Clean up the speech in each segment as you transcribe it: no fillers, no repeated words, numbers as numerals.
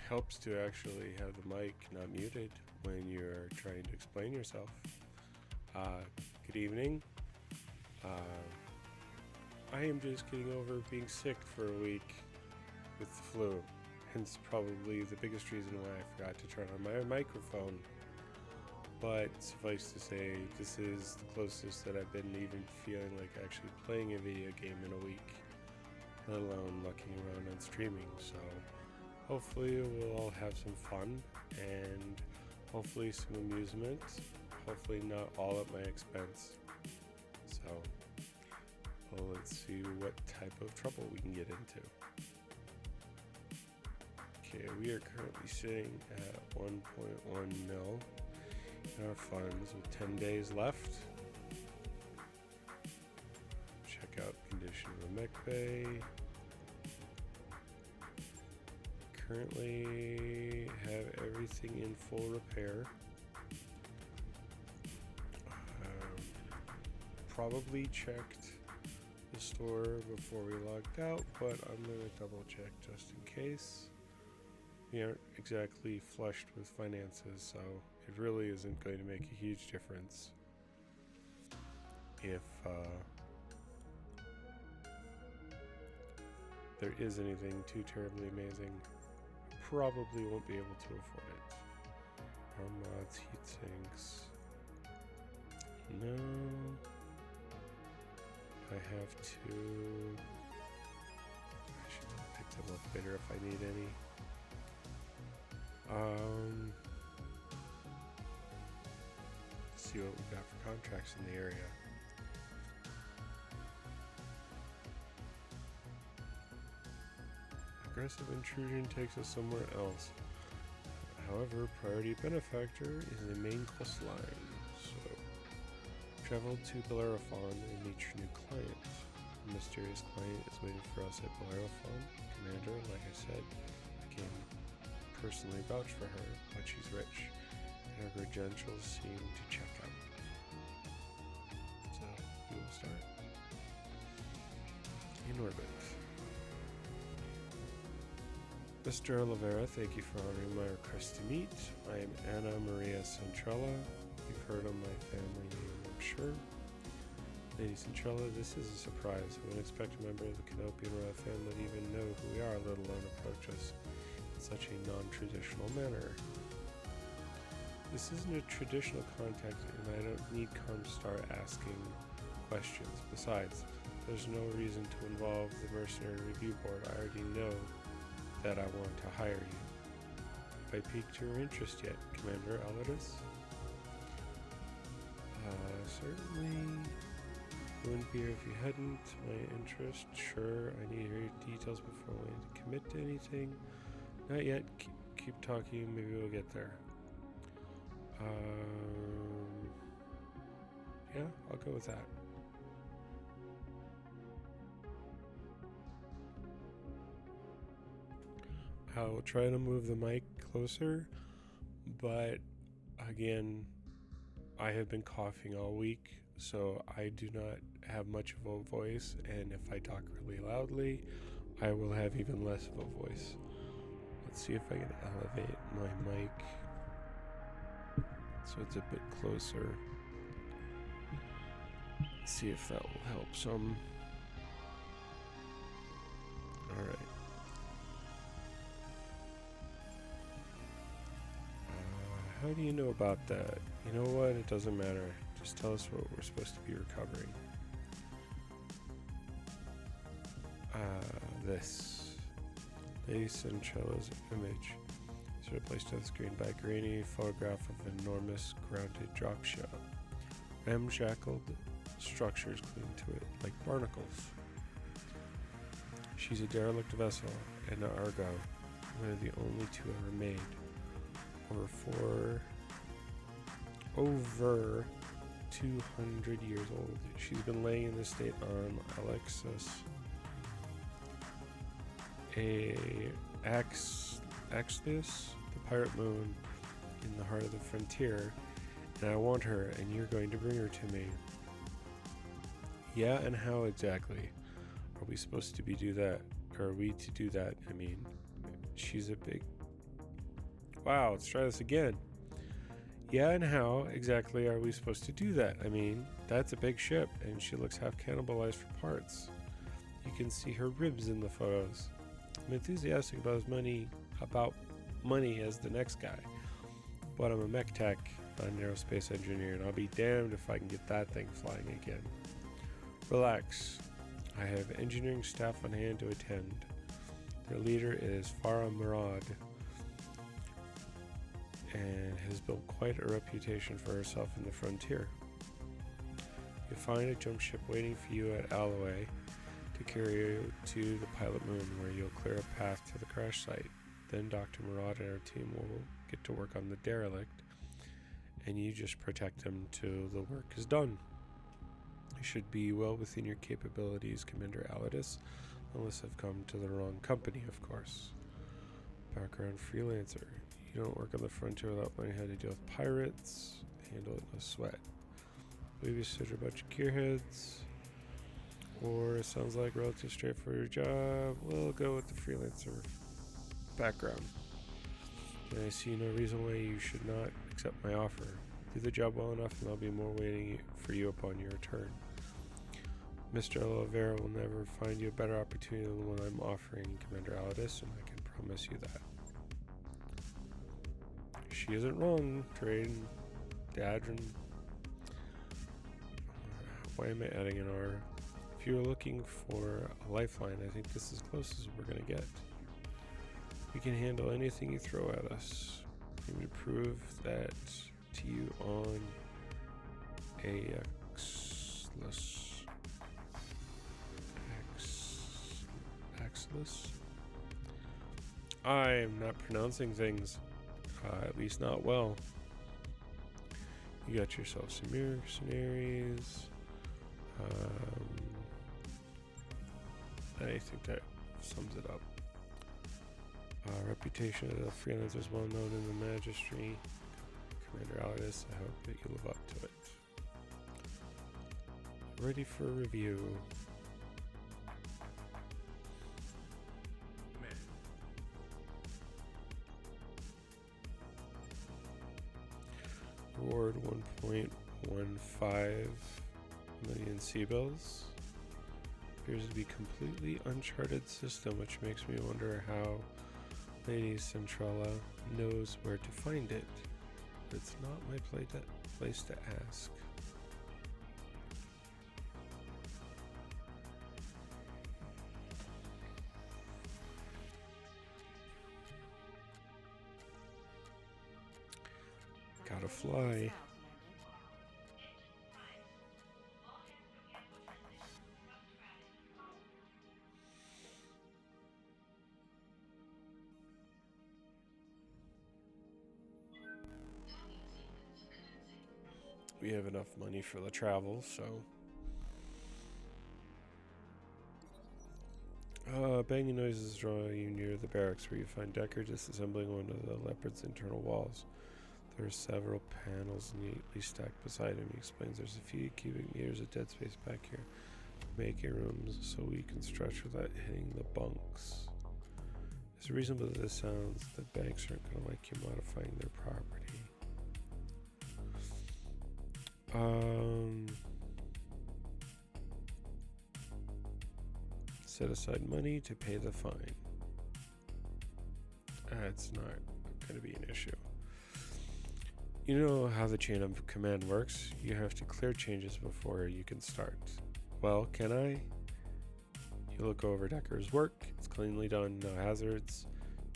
helps to actually have the mic not muted when you're trying to explain yourself. Good evening. I am just getting over being sick for a week with the flu, hence probably the biggest reason why I forgot to turn on my microphone. But suffice to say, this is the closest that I've been even feeling like actually playing a video game in a week, let alone looking around on streaming. So hopefully we'll all have some fun and hopefully some amusement, hopefully not all at my expense. So well, let's see what type of trouble we can get into. Okay, we are currently sitting at 1.1 mil in our funds with 10 days left. Check out condition of the mech bay. Currently have everything in full repair. Probably checked the store before we logged out, but I'm going to double check just in case. We aren't exactly flushed with finances, so it really isn't going to make a huge difference if there is anything too terribly amazing. Probably won't be able to afford it. Our mods, heat sinks. No. I have to. I should pick them up later if I need any. Let's see what we got for contracts in the area. Aggressive intrusion takes us somewhere else. However, priority benefactor is the main quest line, so travel to Bellerophon and meet your new client. A mysterious client is waiting for us at Bellerophon. Commander, like I said, I can personally vouch for her, but she's rich, and her credentials seem to check out. So, we will start in orbit. Mr. Oliveira, thank you for honoring my request to meet. I am Anna Maria Centrella. You've heard of my family name, I'm sure. Lady Centrella, this is a surprise. I wouldn't expect a member of the Canopian royal family to even know who we are, let alone approach us in such a non-traditional manner. This isn't a traditional contact, and I don't need Comstar asking questions. Besides, there's no reason to involve the Mercenary Review Board. I already know that I want to hire you. Have I piqued your interest yet, Commander Alidus? Certainly. It wouldn't be here if you hadn't. My interest, sure. I need to hear your details before I want to commit to anything. Not yet. Keep talking. Maybe we'll get there. Yeah, I'll go with that. I'll try to move the mic closer, but again, I have been coughing all week, so I do not have much of a voice, and if I talk really loudly, I will have even less of a voice. Let's see if I can elevate my mic so it's a bit closer. See if that will help some. Alright. How do you know about that? You know what? It doesn't matter. Just tell us what we're supposed to be recovering. This. Lady Centrella's image is replaced on the screen by a grainy photograph of an enormous grounded dropship. Ramshackled structures cling to it like barnacles. She's a derelict vessel and an Argo, one of the only two ever made. Over 200 years old. She's been laying in this state on Alexis, Axios, the pirate moon in the heart of the frontier, and I want her, and you're going to bring her to me. Yeah, and how exactly? Are we supposed to do that? Or are we to do that? I mean, she's a big Wow, let's try this again. Yeah, and how exactly are we supposed to do that? I mean, that's a big ship, and she looks half cannibalized for parts. You can see her ribs in the photos. I'm enthusiastic about money as the next guy, but I'm a mech tech, not an aerospace engineer, and I'll be damned if I can get that thing flying again. Relax. I have engineering staff on hand to attend. Their leader is Farah Murad, and has built quite a reputation for herself in the frontier. You'll find a jump ship waiting for you at Alloway to carry you to the pilot moon, where you'll clear a path to the crash site. Then Dr. Murad and our team will get to work on the derelict, and you just protect them till the work is done. You should be well within your capabilities, Commander Aladis, unless I've come to the wrong company, of course. Background freelancer. You don't work on the frontier without learning how to deal with pirates. Handle it no sweat. Babysitter a bunch of gearheads. Or it sounds like a relatively straightforward job. We'll go with the freelancer background. And I see no reason why you should not accept my offer. Do the job well enough and I'll be more waiting for you upon your return. Mr. Oliveira will never find you a better opportunity than the one I'm offering, Commander Aladis, and I can promise you that. She isn't wrong, Trade, Dadrin. Why am I adding an R? If you're looking for a lifeline, I think this is as close as we're going to get. We can handle anything you throw at us. We would prove that to you on Axlis. I am not pronouncing things, at least not well. You got yourself some mercenaries. I think that sums it up. Reputation of the freelancer is well known in the magistry. Commander Aladis, I hope that you live up to it. Ready for review. Reward 1.15 million C-bills. Appears to be completely uncharted system, which makes me wonder how Lady Centrella knows where to find it. It's not my place to ask. Gotta fly. We have enough money for the travel, so... banging noises draw you near the barracks, where you find Decker disassembling one of the Leopard's internal walls. There are several panels neatly stacked beside him. He explains there's a few cubic meters of dead space back here, making rooms so we can stretch without hitting the bunks. It's reasonable that this sounds that banks aren't going to like you modifying their property. Set aside money to pay the fine. That's not going to be an issue. You know how the chain of command works. You have to clear changes before you can start. Well, can I? You look over Decker's work. It's cleanly done, no hazards.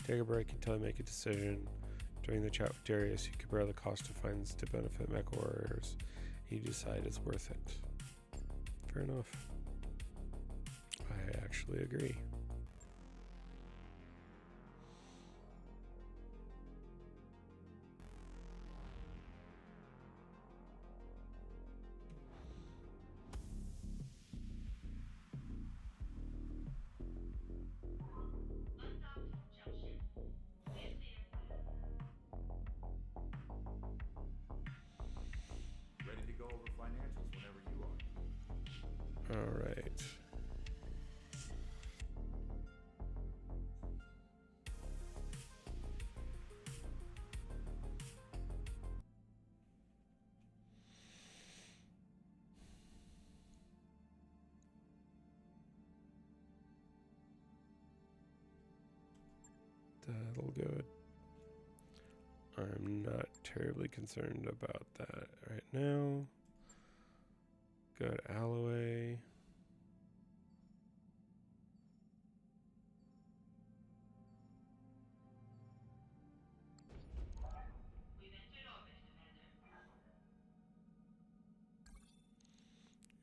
Take a break until I make a decision. During the chat with Darius, you compare the cost of fines to benefit mech warriors. You decide it's worth it. Fair enough. I actually agree. Ready to go over financials whenever you are. All right. still good. I'm not terribly concerned about that right now. Good Alloway.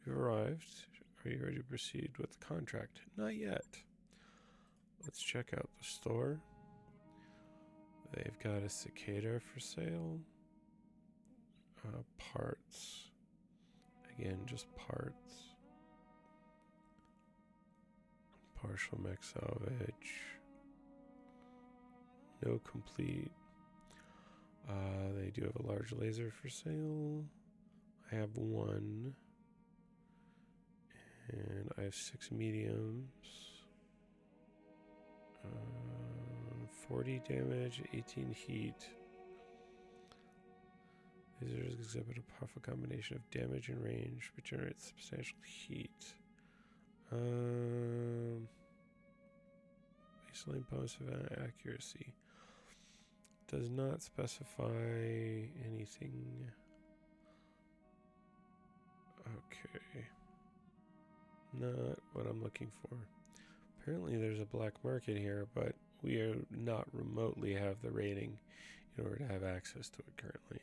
You've arrived. Are you ready to proceed with the contract? Not yet. Let's check out the store. They've got a cicada for sale. Parts. Again, just parts. Partial mech salvage. No complete. They do have a large laser for sale. I have one. And I have 6 mediums. 40 damage, 18 heat. Lasers exhibit a powerful combination of damage and range, but generates substantial heat. Baseline bonus of accuracy. Does not specify anything. Okay. Not what I'm looking for. Apparently there's a black market here, but we are not remotely have the rating in order to have access to it currently.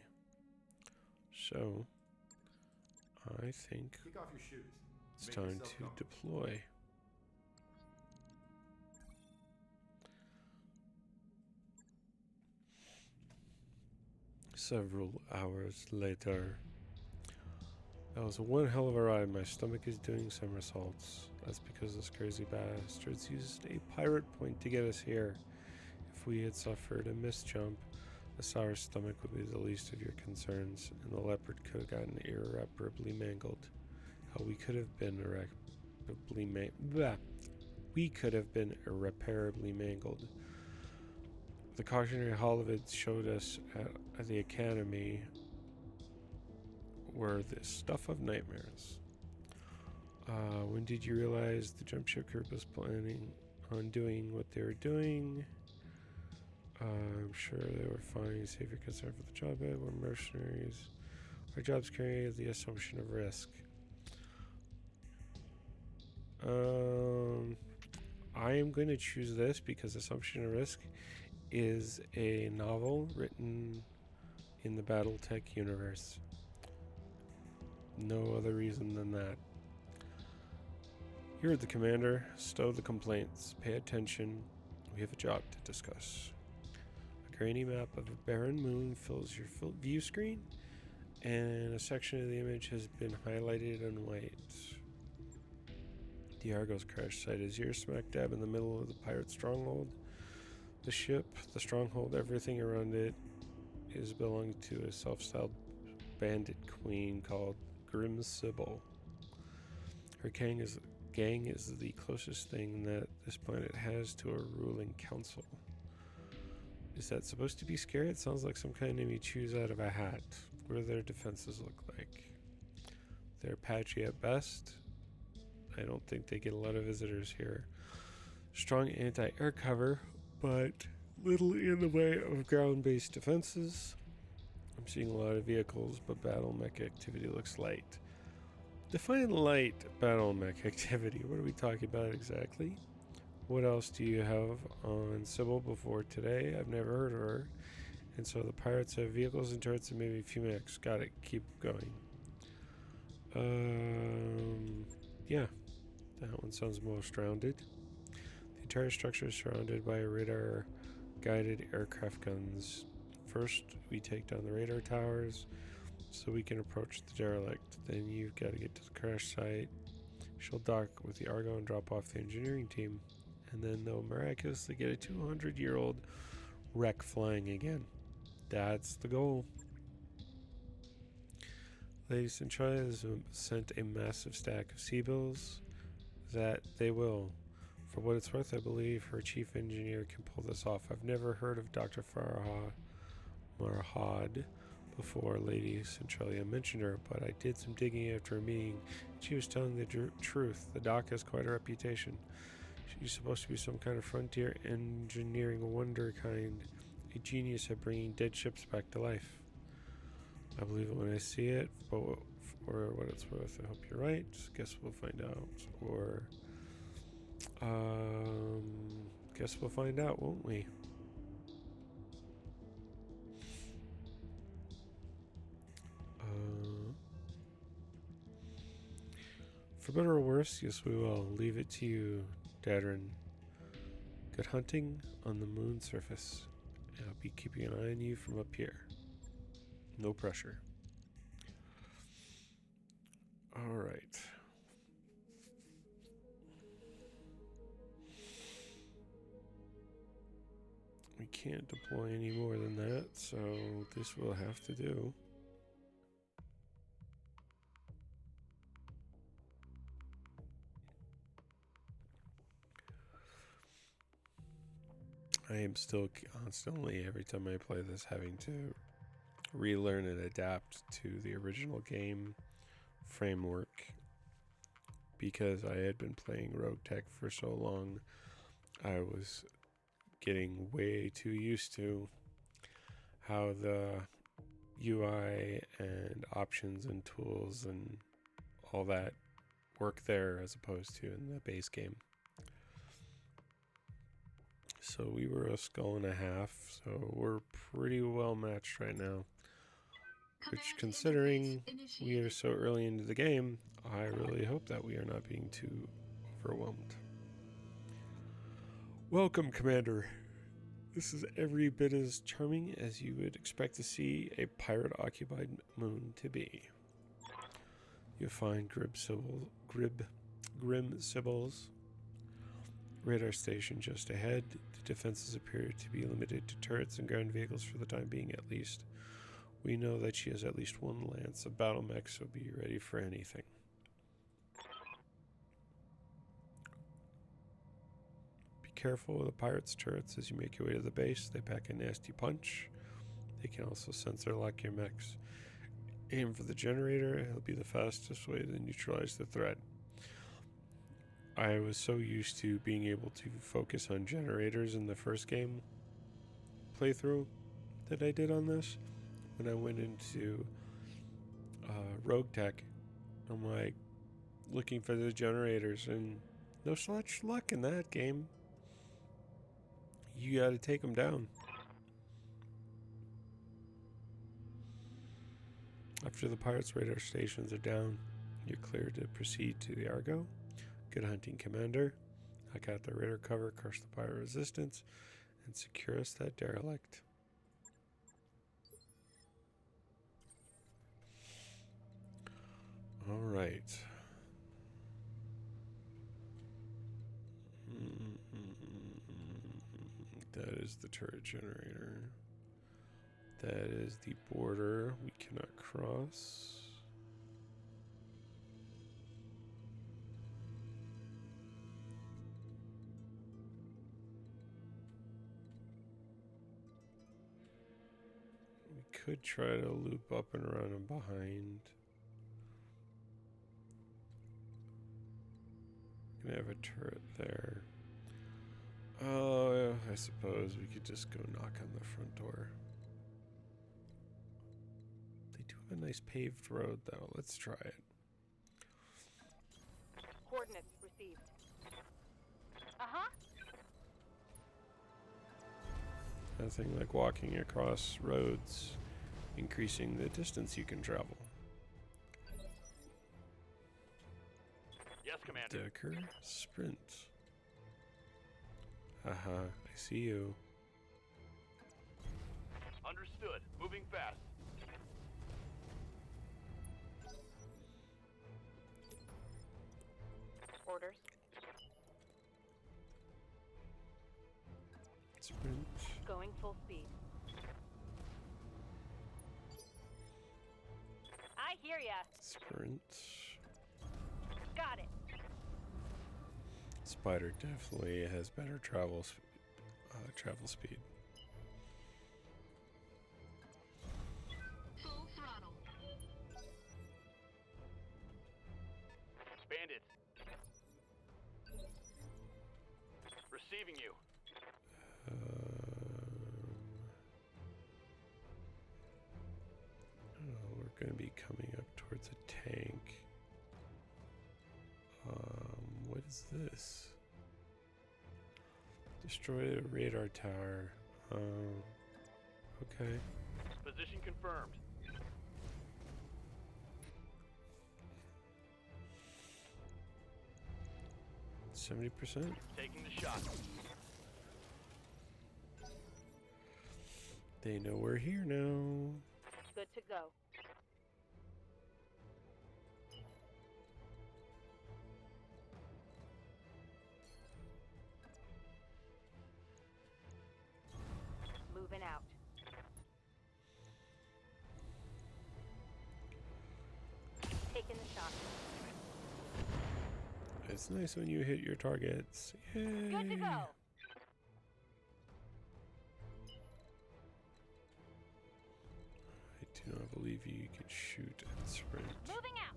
So, I think Kick off your shoes. it's Make time yourself to comfortable. deploy. Several hours later. That was one hell of a ride. My stomach is doing somersaults. That's because those crazy bastards used a pirate point to get us here. If we had suffered a misjump, the sour stomach would be the least of your concerns, and the leopard could have gotten irreparably mangled. Hell, we could have been irreparably mangled. The cautionary holovids showed us at the academy were the stuff of nightmares. When did you realize the jump ship group was planning on doing what they were doing? I'm sure they were fine. Save your concern for the job. We're mercenaries. Our jobs carry the assumption of risk. I am going to choose this because Assumption of Risk is a novel written in the Battletech universe. No other reason than that. You're the commander. Stow the complaints. Pay attention. We have a job to discuss. A grainy map of a barren moon fills your view screen, and a section of the image has been highlighted in white. The Argo's crash site is here, smack dab in the middle of the pirate stronghold. The ship, the stronghold, everything around it is belonging to a self-styled bandit queen called Grim Sybil. Her gang is the closest thing that this planet has to a ruling council. Is that supposed to be scary? It sounds like some kind of name you choose out of a hat. What do their defenses look like? They're patchy at best. I don't think they get a lot of visitors here. Strong anti-air cover, but little in the way of ground-based defenses. I'm seeing a lot of vehicles, but battle mech activity looks light. Define light battle mech activity. What are we talking about exactly? What else do you have on Sybil before today? I've never heard of her. And so the pirates have vehicles and turrets and maybe a few mechs. Got it. Keep going. Yeah. That one sounds most rounded. The entire structure is surrounded by radar-guided aircraft guns. First, we take down the radar towers so we can approach the derelict. Then you've got to get to the crash site. She'll dock with the Argo and drop off the engineering team. And then they'll miraculously get a 200-year-old wreck flying again. That's the goal. Lady Centralia has sent a massive stack of C-bills that they will. For what it's worth, I believe her chief engineer can pull this off. I've never heard of Dr. Marhad before Lady Centralia mentioned her, but I did some digging after a meeting. She was telling the truth. The doc has quite a reputation. You're supposed to be some kind of frontier engineering wonder kind. A genius at bringing dead ships back to life. I believe it when I see it, but for what it's worth, I hope you're right. Guess we'll find out. Or, guess we'll find out, won't we? For better or worse, yes we will. Leave it to you, Dadrin. Good hunting on the moon surface. I'll be keeping an eye on you from up here. No pressure. Alright. We can't deploy any more than that, so this will have to do. I am still constantly, every time I play this, having to relearn and adapt to the original game framework because I had been playing Rogue Tech for so long. I was getting way too used to how the UI and options and tools and all that work there as opposed to in the base game. So we were a skull and a half, so we're pretty well matched right now. Which, considering we are so early into the game, I really hope that we are not being too overwhelmed. Welcome, Commander. This is every bit as charming as you would expect to see a pirate-occupied moon to be. You'll find grim Sybils. Radar station just ahead. The defenses appear to be limited to turrets and ground vehicles for the time being, at least. We know that she has at least one lance of battle mech, so be ready for anything. Be careful of the pirates' turrets as you make your way to the base. They pack a nasty punch. They can also sensor lock your mechs. Aim for the generator. It'll be the fastest way to neutralize the threat. I was so used to being able to focus on generators in the first game playthrough that I did on this. When I went into Rogue Tech, I'm like looking for the generators, and no such luck in that game. You gotta take them down. After the pirates' radar stations are down, you're clear to proceed to the Argo. Good hunting, Commander. I got the radar cover, crush the pirate resistance, and secure us that derelict. All right. That is the turret generator. That is the border we cannot cross. We could try to loop up and around and behind. Gonna have a turret there. Oh, I suppose we could just go knock on the front door. They do have a nice paved road, though. Let's try it. Coordinates received. Uh-huh. Nothing like walking across roads, increasing the distance you can travel. Yes, Commander. Decker, sprint. Haha, I see you. Understood. Moving fast. Orders. Sprint. Going full speed. I hear ya. Sprint. Got it. Spider definitely has better travel speed. Full throttle. Bandits. Receiving you. Oh, we're going to be coming up towards a tank. What is this? Destroy a radar tower. Okay. Position confirmed. 70%. Taking the shot. They know we're here now. Good to go. Moving out. Taking the shot. It's nice when you hit your targets. Yay. Good to go. I do not believe you can shoot and sprint. Moving out.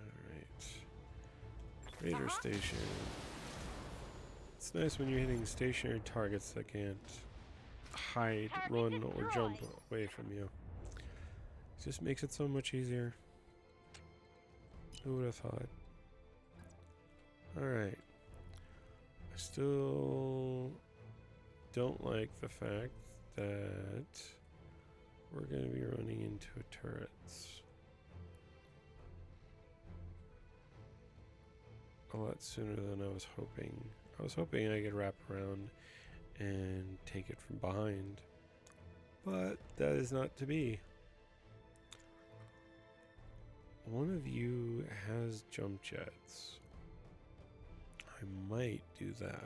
Alright. Radar station. It's nice when you're hitting stationary targets that can't hide, Target run, or jump destroyed. away from you. It just makes it so much easier. Who would have thought? Alright. I still don't like the fact that we're going to be running into turrets a lot sooner than I was hoping. I was hoping I could wrap around and take it from behind, but that is not to be. One of you has jump jets. I might do that.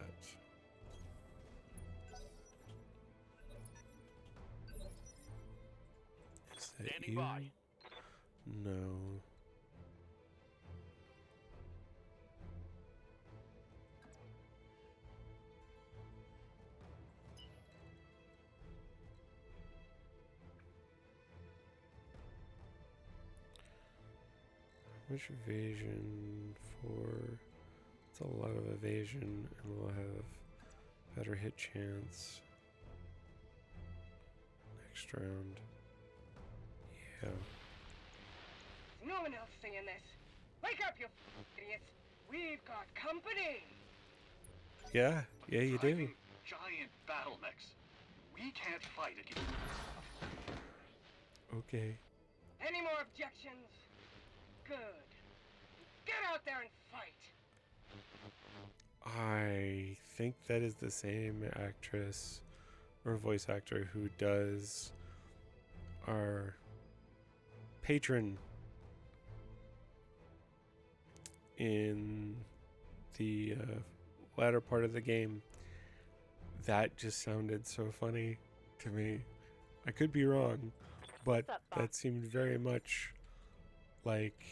Is that Standing you? by. No. How much evasion for? It's a lot of evasion, and we'll have better hit chance next round. Yeah. No one else singing this. Wake up, you idiots. We've got company. Yeah, you do. Driving giant battle mechs. We can't fight against. Okay. Any more objections? Good. Get out there and fight. I think that is the same actress or voice actor who does our patron in the latter part of the game. That just sounded so funny to me. I could be wrong, but What's up, Bob? that seemed very much like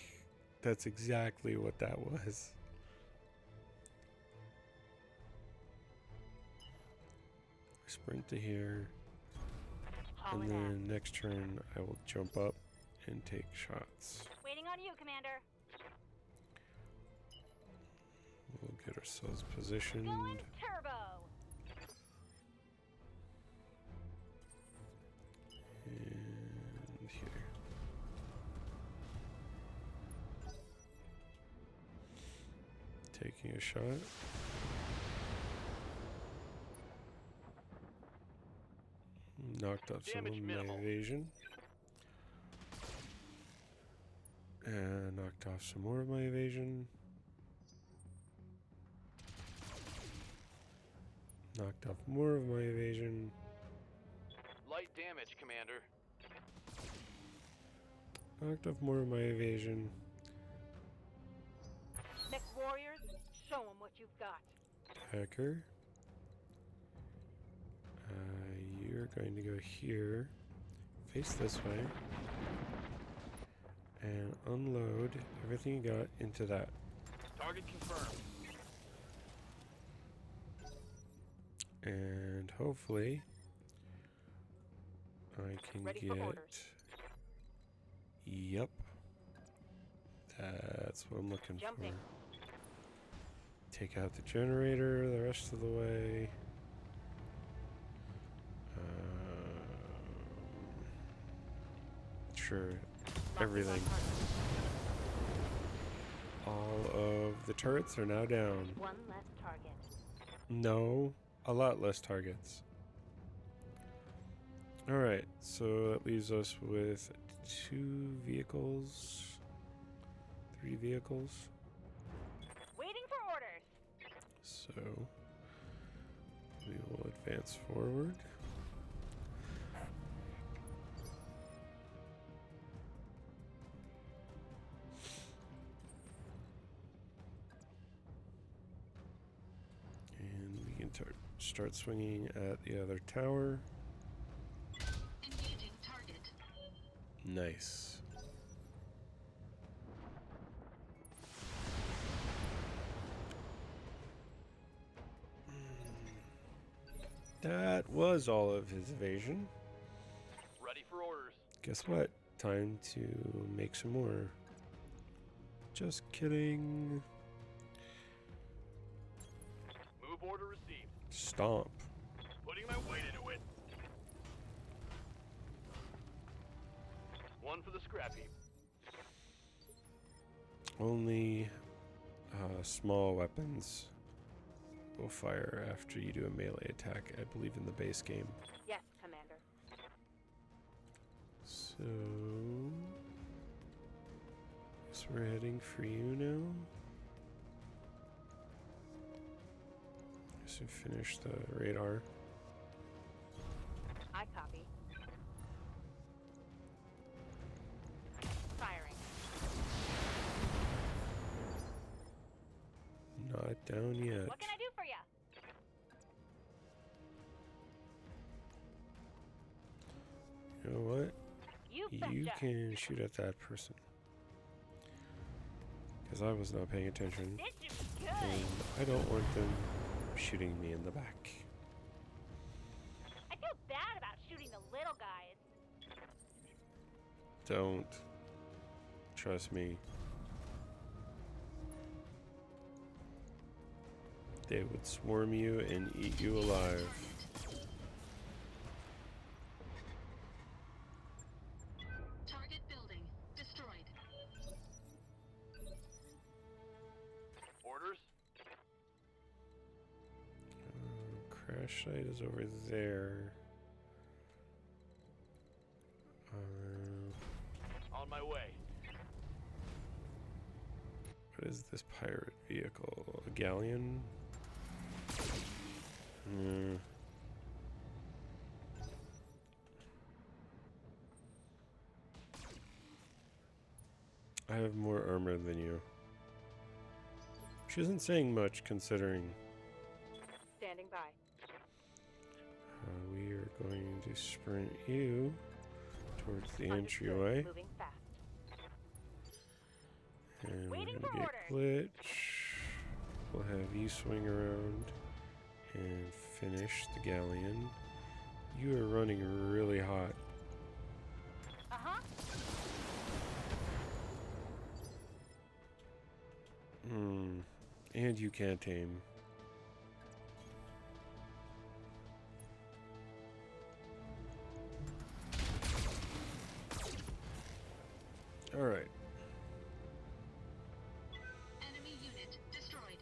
that's exactly what that was. Sprint to here, and Hauling then next turn I will jump up and take shots. ass. Waiting on you, Commander. We'll get ourselves positioned. Going turbo. And here. Taking a shot. Knocked off some of Damage my minimal. evasion. And knocked off some more of my evasion. Knocked off more of my evasion. Light damage, Commander. Knocked off more of my evasion. Mech warriors, show them what you've got. Hacker. You're going to go here, face this way, and unload everything you got into that. Target confirmed. And hopefully I can Ready for get... orders. Yep. That's what I'm looking Jumping. for. take out the generator the rest of the way. Sure, everything. All of the turrets are now down. One less target. No, a lot less targets. Alright, so that leaves us with 2 vehicles, 3 vehicles. Waiting for orders. So we will advance forward. And we can start swinging at the other tower. Engaging target. Nice. That was all of his evasion. Ready for orders. Guess what? Time to make some more. Just kidding. Move order received. Stomp. Putting my weight into it. One for the scrap heap. Only small weapons will fire after you do a melee attack, I believe, in the base game. Yes, Commander. So, guess we're heading for you now. Guess we finished the radar. I copy. Firing. Not down yet. What can I do for you? You know what? You You betcha. can shoot at that person. Because I was not paying attention. This should be good. And I don't want them shooting me in the back. I feel bad about shooting the little guys. Don't. Trust me. They would swarm you and eat you alive. Target building destroyed. Orders. Crash site is over there. On my way. What is this pirate vehicle? A galleon? I have more armor than you. Which isn't saying much considering Standing by. we are going to sprint you towards the Understood. entryway. Moving fast. And we're Waiting gonna for get orders. glitch. We'll have you swing around and finish the galleon. You are running really hot. Uh-huh. And you can't aim. Alright. Enemy unit destroyed.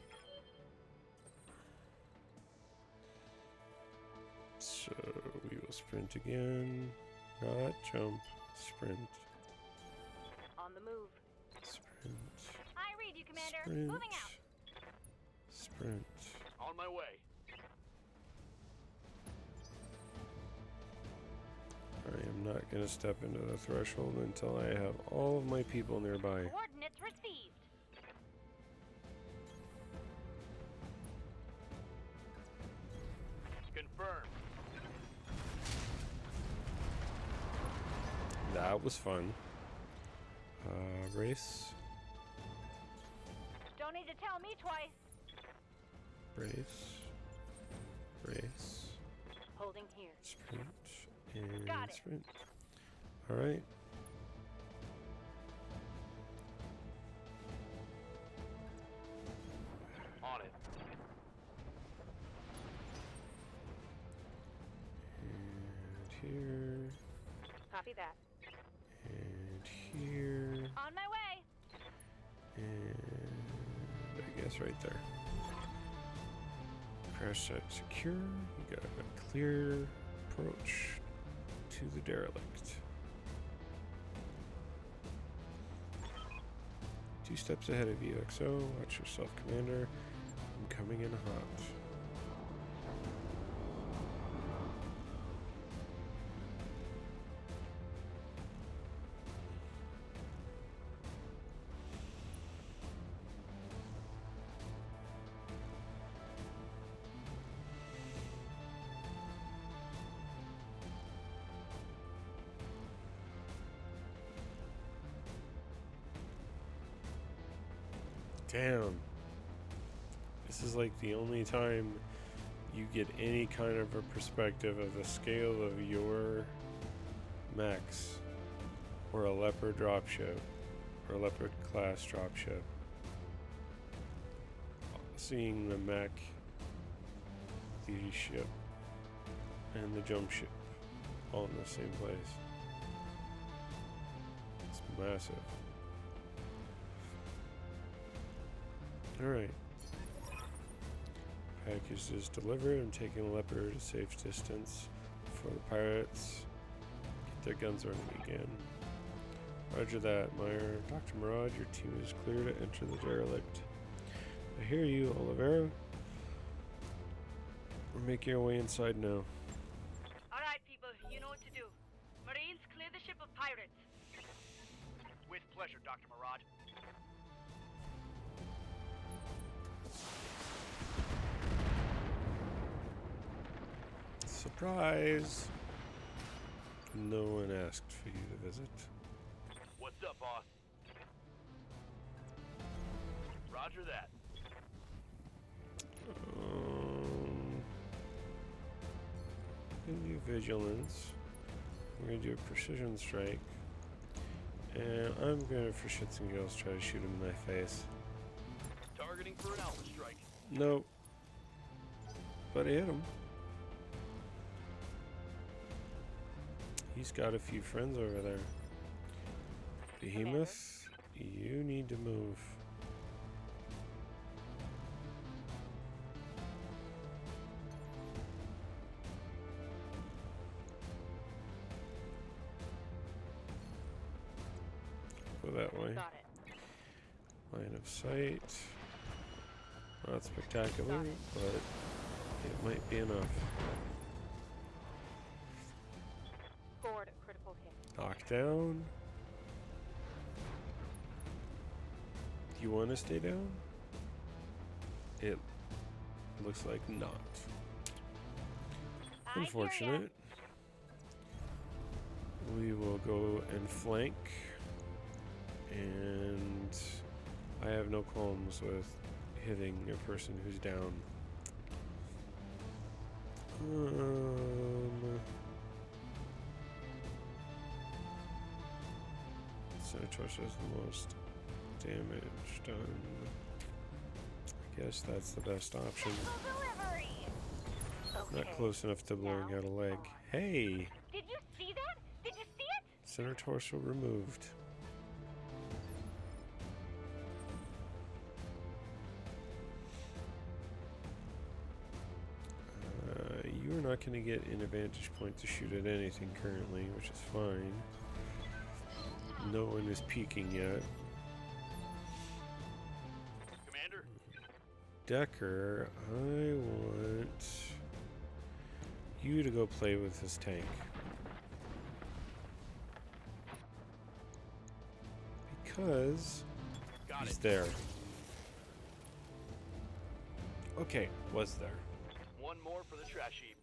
So we will sprint again. Not jump. Sprint. On the move. Sprint. I read you, Commander. Sprint. Moving out. Sprint. On my way. I am not going to step into the threshold until I have all of my people nearby. Coordinates received. Confirmed. That was fun. Race. Don't need to tell me twice. Brace. Brace. Holding here. Sprint. And Got it. sprint. Alright. On it. here, Copy that. and here, On my way. and I guess right there. Crash site secure. You got a clear approach to the derelict. 2 steps ahead of you, XO. Watch yourself, Commander. I'm coming in hot. Damn. This is like the only time you get any kind of a perspective of the scale of your mechs, or a Leopard dropship, or a Leopard class dropship. Seeing the mech, the ship, and the jump ship all in the same place. It's massive. Alright. Package is delivered. I'm taking a Leopard a safe distance for the pirates. Get their guns running again. Roger that, Meyer. Dr. Mirage, your team is clear to enter the derelict. I hear you, Oliveira. We're making our way inside now. Alright, people, you know what to do. Marines, clear the ship of pirates. With pleasure, Dr. Mirage. Surprise! No one asked for you to visit. What's up, boss? Roger that. We're gonna do vigilance. We're gonna do a precision strike. And I'm gonna, for shits and giggles, try to shoot him in the face. Targeting for an alpha strike. Nope. But I hit him. He's got a few friends over there. Behemoth, you need to move. Go that way. Got it. Line of sight. Not spectacular, Got it. but it might be enough. Scored a critical hit. Knockdown. Do you want to stay down? It looks like not. I hear ya. Unfortunate. We will go and flank. And I have no qualms with hitting a person who's down. Centaurus has the most damage done. I guess that's the best option. Delivery. Not Okay. close enough to blowing out a leg. Hey! Did you see that? Did you see it? Center torso removed. You're not going to get an advantage point to shoot at anything currently, which is fine. No one is peeking yet. Commander? Decker, I want you to go play with this tank. Because Got he's it. there. Okay, was there. One more for the trash heap.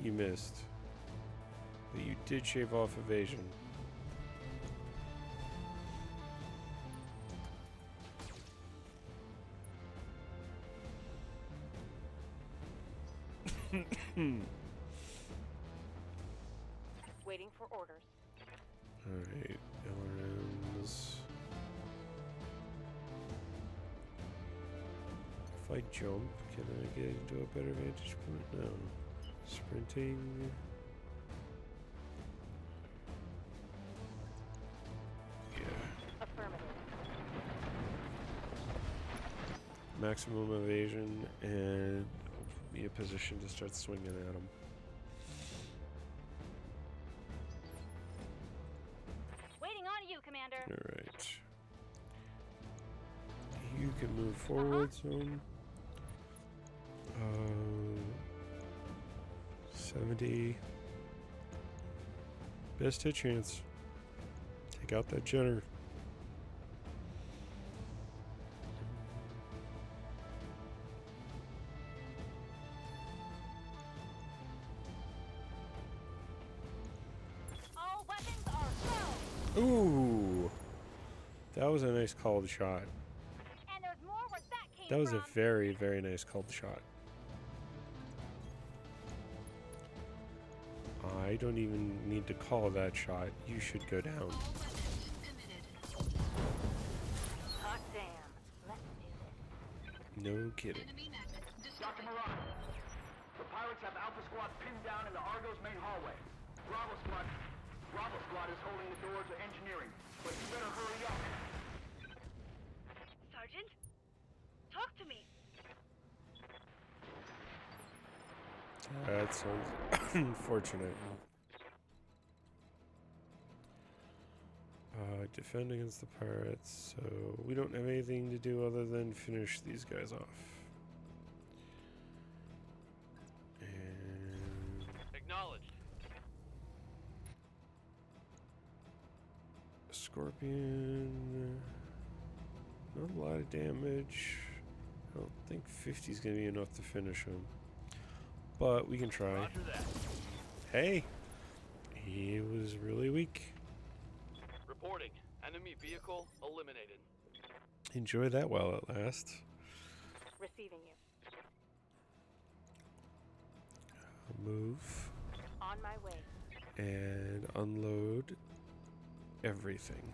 You missed. But you did shave off evasion. Waiting for orders. Alright, LRMs. I jump, can I get into a better vantage point? No. Sprinting. Yeah. Affirmative. Maximum evasion and be a position to start swinging at them. Waiting on you, Commander. Alright. You can move forward some. 70. Best hit chance. Take out that Jenner. All weapons are low. Ooh! That was a nice called shot. And there's more where that came That was from. a very, very nice called shot. I don't even need to call that shot. You should go down. All weapons committed. Hot damn. Let's do this. No kidding. Enemy mech Dr. destroyed. Moran, the pirates have Alpha Squad pinned down in the Argo's main hallway. Bravo Squad is holding the door to engineering, but you better hurry up. Sergeant? Talk to me. That sounds unfortunate. Defend against the pirates, so we don't have anything to do other than finish these guys off. And Acknowledged. Scorpion, not a lot of damage. I don't think 50 is going to be enough to finish him, but we can try. Roger that. Hey, he was really weak. Reporting. Enemy vehicle eliminated. Enjoy that while it lasts. Receiving you. Move On my way. and unload everything.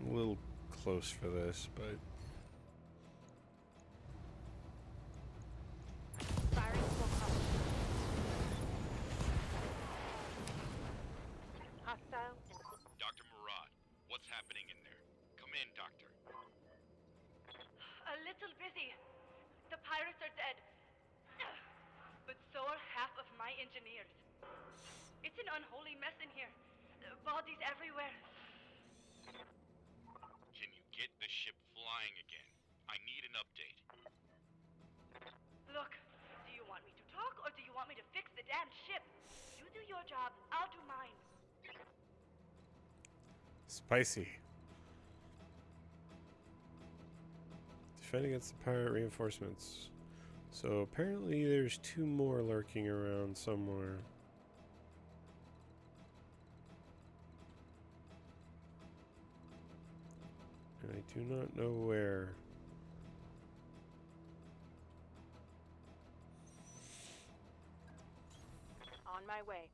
A little close for this, but Firing full cover. Hostile in the Dr. Murad, what's happening in there? Come in, Doctor. A little busy. The pirates are dead. But so are half of my engineers. It's an unholy mess in here. Bodies everywhere. Can you get the ship flying again? I need an update. Look, do you want me to talk or do you want me to fix the damn ship? You do your job, I'll do mine. spicy. Defend against the pirate reinforcements. So apparently there's 2 more lurking around somewhere. And I do not know where. On my way.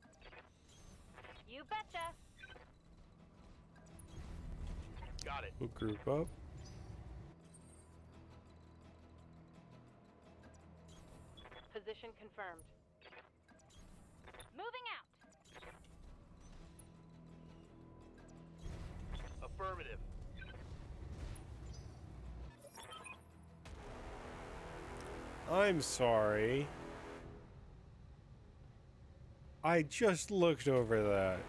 You betcha. Got it. We'll group up. Position confirmed. Moving out. Affirmative. I'm sorry. I just looked over that.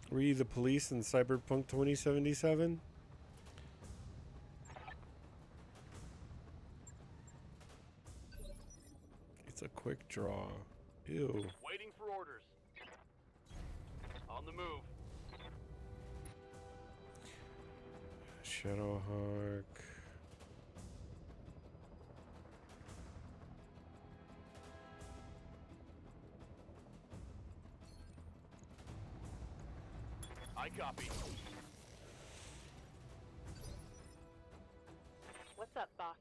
Were you the police in Cyberpunk 2077? It's a quick draw. Ew. Waiting for orders. On the move. Shadowhawk. I copy. What's up, boss?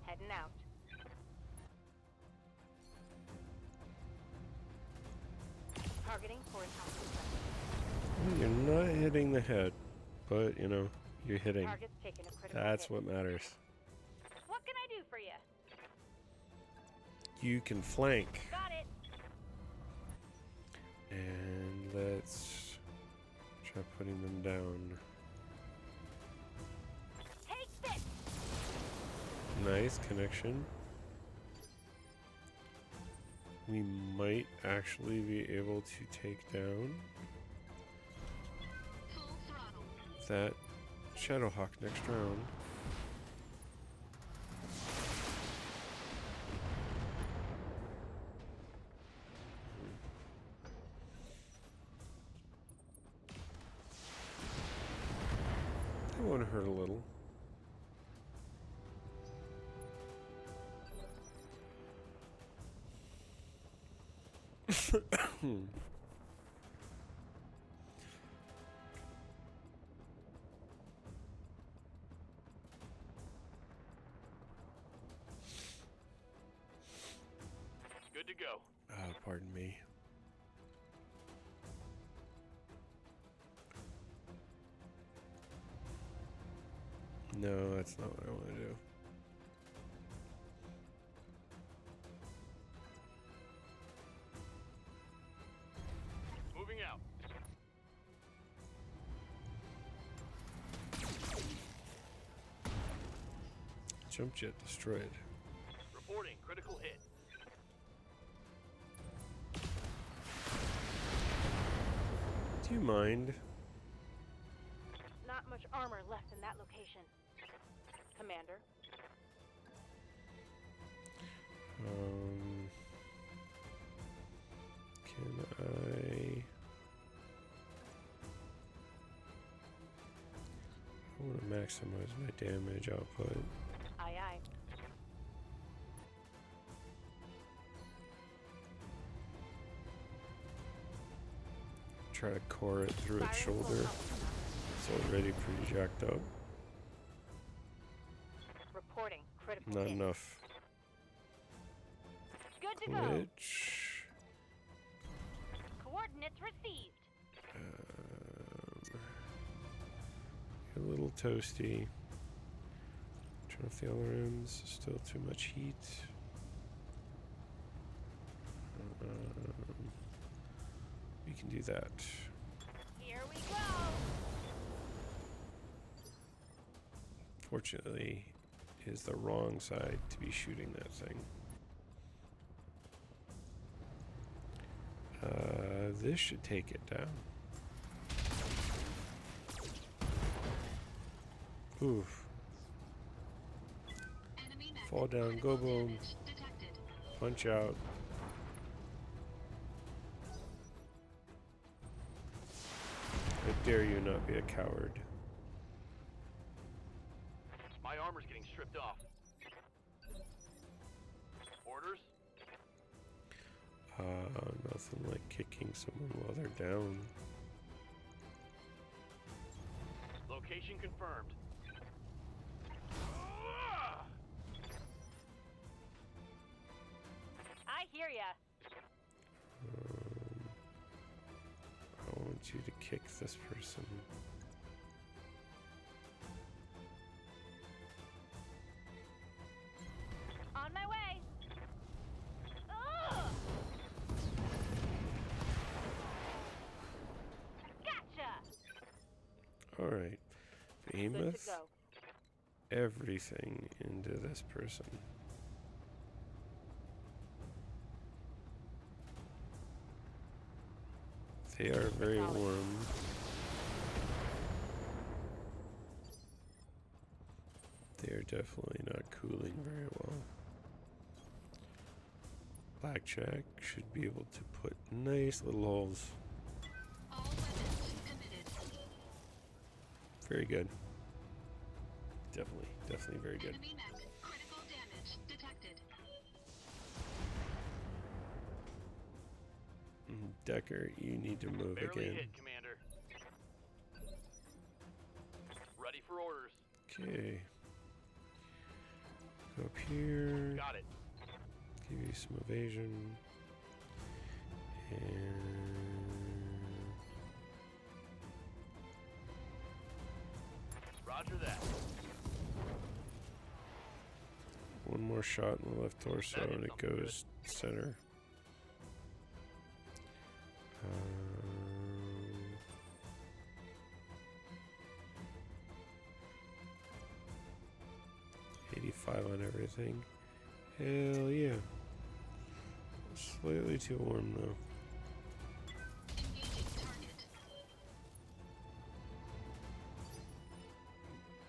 Heading out. Targeting for an altitude. You're not hitting the head, but you know, you're hitting. Target's taking a critical That's hit. what matters. What can I do for you? You can flank. Got it. And let's try putting them down. Take this. Nice connection. We might actually be able to take down Full throttle. that Shadowhawk next round. That one hurt a little. Good to go. Pardon me. No, that's not what I want to do. Moving out. Jump jet destroyed. Reporting critical hit. Do you mind? Not much armor left in that location. Commander. Can I want to maximize my damage output. Aye, aye. Try to core it through its Firing shoulder. full It's already pretty jacked up. Reporting critical Not hit. enough. Good to go. Glitch. Coordinates received. A little toasty. Turn off the alarms. Still too much heat. We can do that. Here we go. Fortunately, it is the wrong side to be shooting that thing. This should take it down. Oof. Enemy mech. Fall down, go Critical boom. damage detected. Punch out. I dare you not be a coward. My armor's getting stripped off. Orders? Nothing like kicking someone while they're down. Location confirmed. I hear ya. I want you to kick this person. On my way. Ugh! Gotcha. Alright. Good to Behemoth go. everything into this person. They are very warm. They are definitely not cooling very well. Blackjack should be able to put nice little holes. All weapons committed. Very good. Definitely very good. Enemy mech. Critical damage detected. Decker, you need to move Barely again. hit, Commander. Ready for orders. Okay. Go up here. Got it. Give you some evasion. And Roger that. One more shot in the left torso and it goes center. 85 on everything. Hell yeah. Slightly too warm though. Engaging target.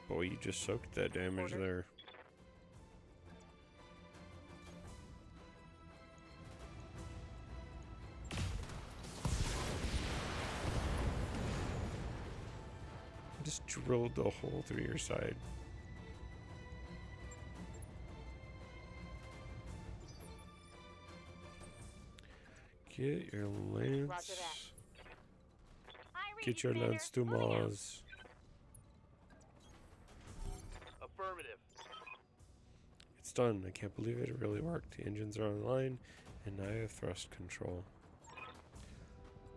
Boy, you just soaked that damage there. Just drilled a hole through your side. Get your lance. Get your lance to Mars. Affirmative. It's done. I can't believe it. It really worked. The engines are online, and now I have thrust control.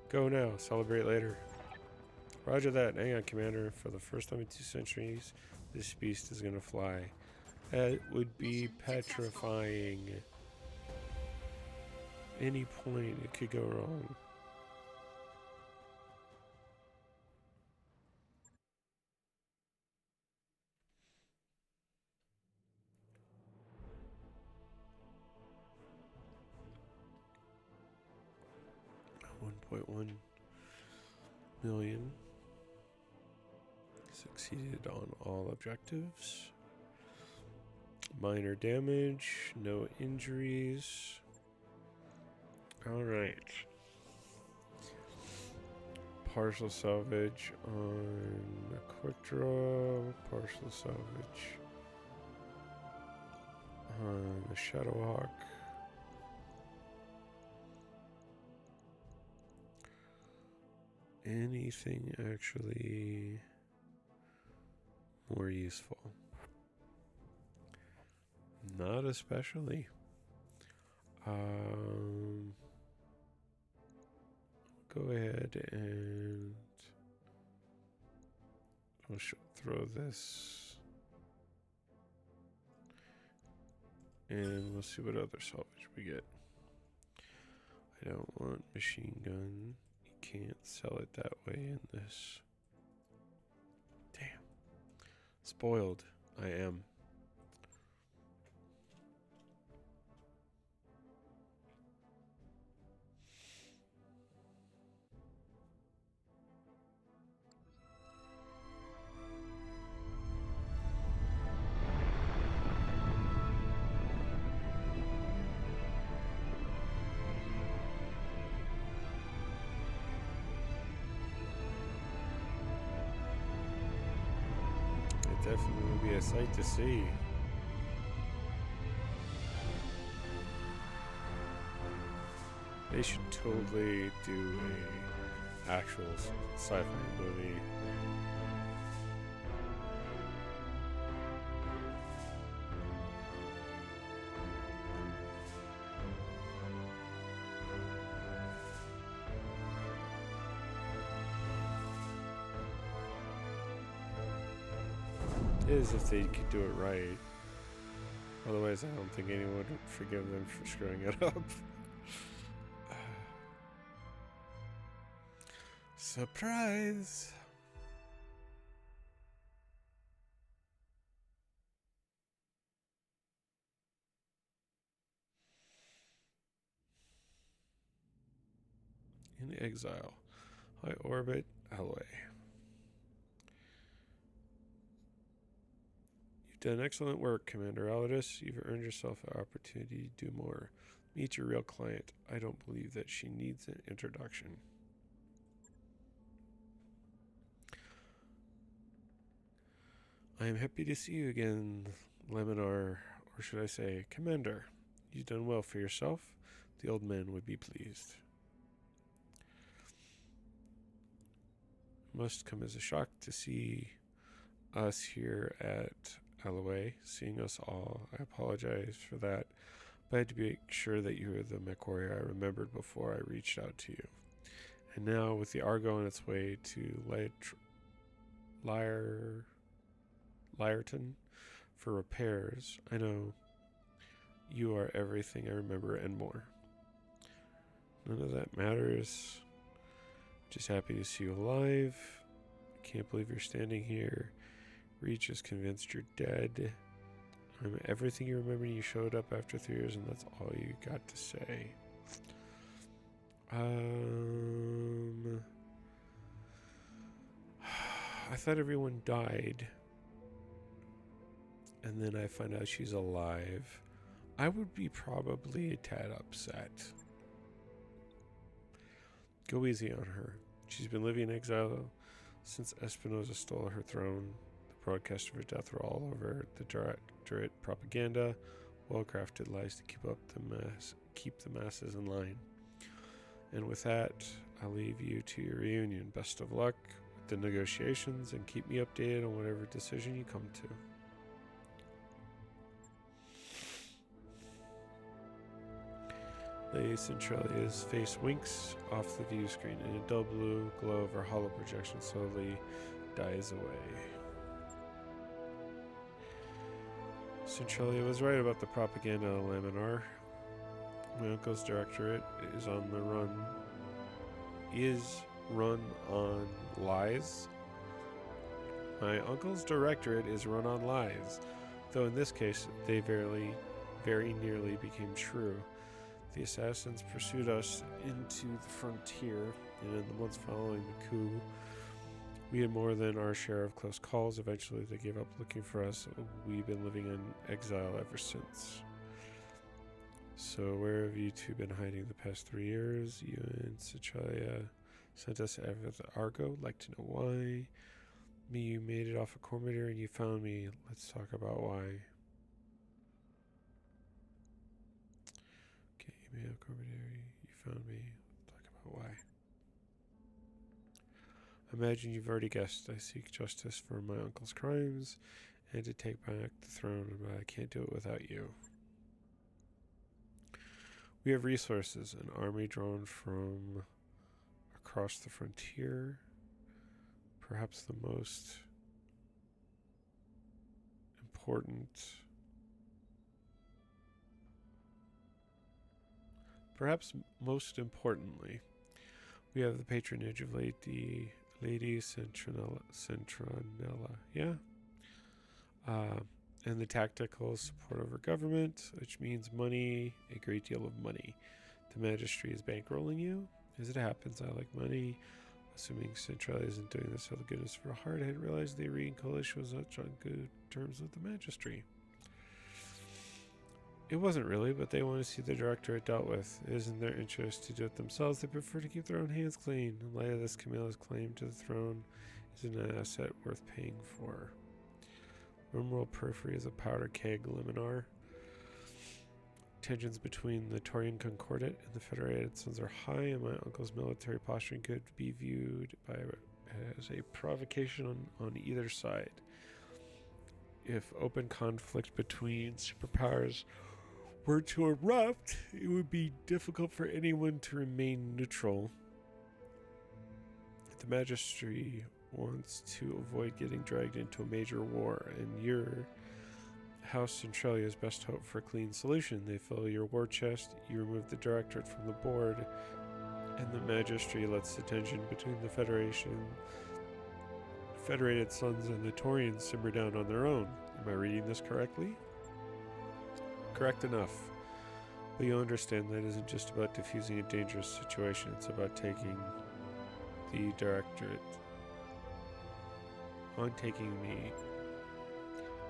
Go now. Celebrate later. Roger that. Hang on, Commander. For the first time in 2 centuries, this beast is going to fly. That would be petrifying. Any point it could go wrong. $1.1 million. Succeeded on all objectives. Minor damage, no injuries. Alright. Partial salvage on a quick draw. Partial salvage on the Shadowhawk. Anything actually more useful? Not especially. Go ahead and I'll throw this, and we'll see what other salvage we get. I don't want machine gun. You can't sell it that way in this. Damn. Spoiled. I am. Definitely would be a sight to see. They should totally do a actual sci-fi movie. Is if they could do it right. Otherwise, I don't think anyone would forgive them for screwing it up. Surprise! In exile. High orbit, LA. Done excellent work, Commander Alidus. You've earned yourself an opportunity to do more. Meet your real client. I don't believe that she needs an introduction. I am happy to see you again, Laminar, or should I say, Commander. You've done well for yourself. The old man would be pleased. Must come as a shock to see us here at Alloway, seeing us all. I apologize for that, but I had to make sure that you were the MechWarrior I remembered before I reached out to you. And now, with the Argo on its way to Lyre, Lyerton for repairs. I know you are everything I remember and more. None of that matters. Just happy to see you alive. Can't believe you're standing here. Reach is convinced you're dead. I'm everything you remember. You showed up after 3 years, and that's all you got to say. I thought everyone died, and then I find out she's alive. I would be probably a tad upset. Go easy on her. She's been living in exile since Espinosa stole her throne. The broadcasts of her death were all over the directorate propaganda, well-crafted lies to keep the masses in line. And with that, I'll leave you to your reunion. Best of luck with the negotiations, and keep me updated on whatever decision you come to. Lady Centralia's face winks off the view screen, and a dull blue glow of her hollow projection slowly dies away. Centralia was right about the propaganda on Laminar. My uncle's directorate is run on lies. My uncle's directorate is run on lies, though in this case they very nearly became true. The assassins pursued us into the frontier, and in the months following the coup, we had more than our share of close calls. Eventually, they gave up looking for us. We've been living in exile ever since. So, where have you two been hiding the past 3 years? You and Centralia sent us ever the Argo. Like to know why? Me, you made it off a Cormier and you found me. Let's talk about why. You found me. Talk about why. Imagine you've already guessed. I seek justice for my uncle's crimes and to take back the throne, but I can't do it without you. We have resources, an army drawn from across the frontier, perhaps the most important. Perhaps most importantly, we have the patronage of Lady Centranella, and the tactical support of her government, which means money, a great deal of money. The Magistry is bankrolling you. As it happens, I like money. Assuming Centralia isn't doing this out of the goodness of her heart, I hadn't realized the Aryan coalition was not on good terms with the Magistry. It wasn't really, but they want to see the directorate dealt with. It isn't their interest to do it themselves. They prefer to keep their own hands clean. In light of this, Camilla's claim to the throne isn't an asset worth paying for. Rimworld periphery is a powder keg liminar. Tensions between the Taurian Concordat and the Federated Sons are high, and my uncle's military posturing could be viewed as a provocation on either side. If open conflict between superpowers were to erupt, it would be difficult for anyone to remain neutral. The Magistry wants to avoid getting dragged into a major war, and your House Centralia is best hope for a clean solution. They fill your war chest, you remove the directorate from the board, and the Magistry lets the tension between the Federated Sons and the Taurians simmer down on their own. Am I reading this correctly? Correct enough. But you'll understand that isn't just about diffusing a dangerous situation, it's about taking the directorate.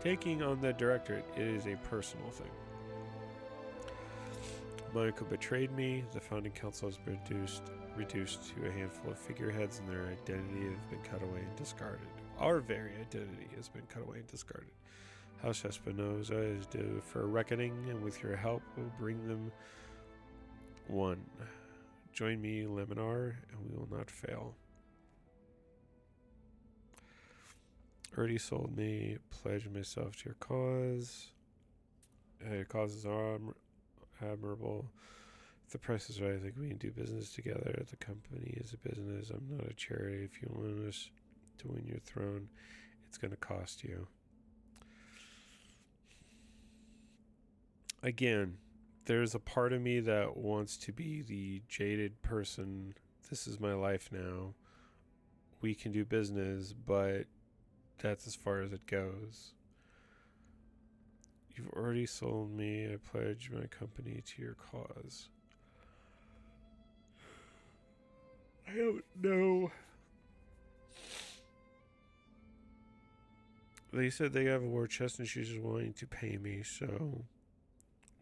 Taking on the directorate, it is a personal thing. My uncle betrayed me. The founding council has been reduced to a handful of figureheads, and their identity has been cut away and discarded. Our very identity has been cut away and discarded. House Espinosa is due for a reckoning, and with your help, we'll bring them one. Join me, Laminar, and we will not fail. Already sold me, pledged myself to your cause. Your cause is admirable. If the price is right, I think we can do business together. The company is a business. I'm not a charity. If you want us to win your throne, it's going to cost you. again, there's a part of me that wants to be the jaded person. This is my life now. We can do business, but that's as far as it goes. You've already sold me. I pledge my company to your cause. I don't know. They said they have a war chest and she's just wanting to pay me, so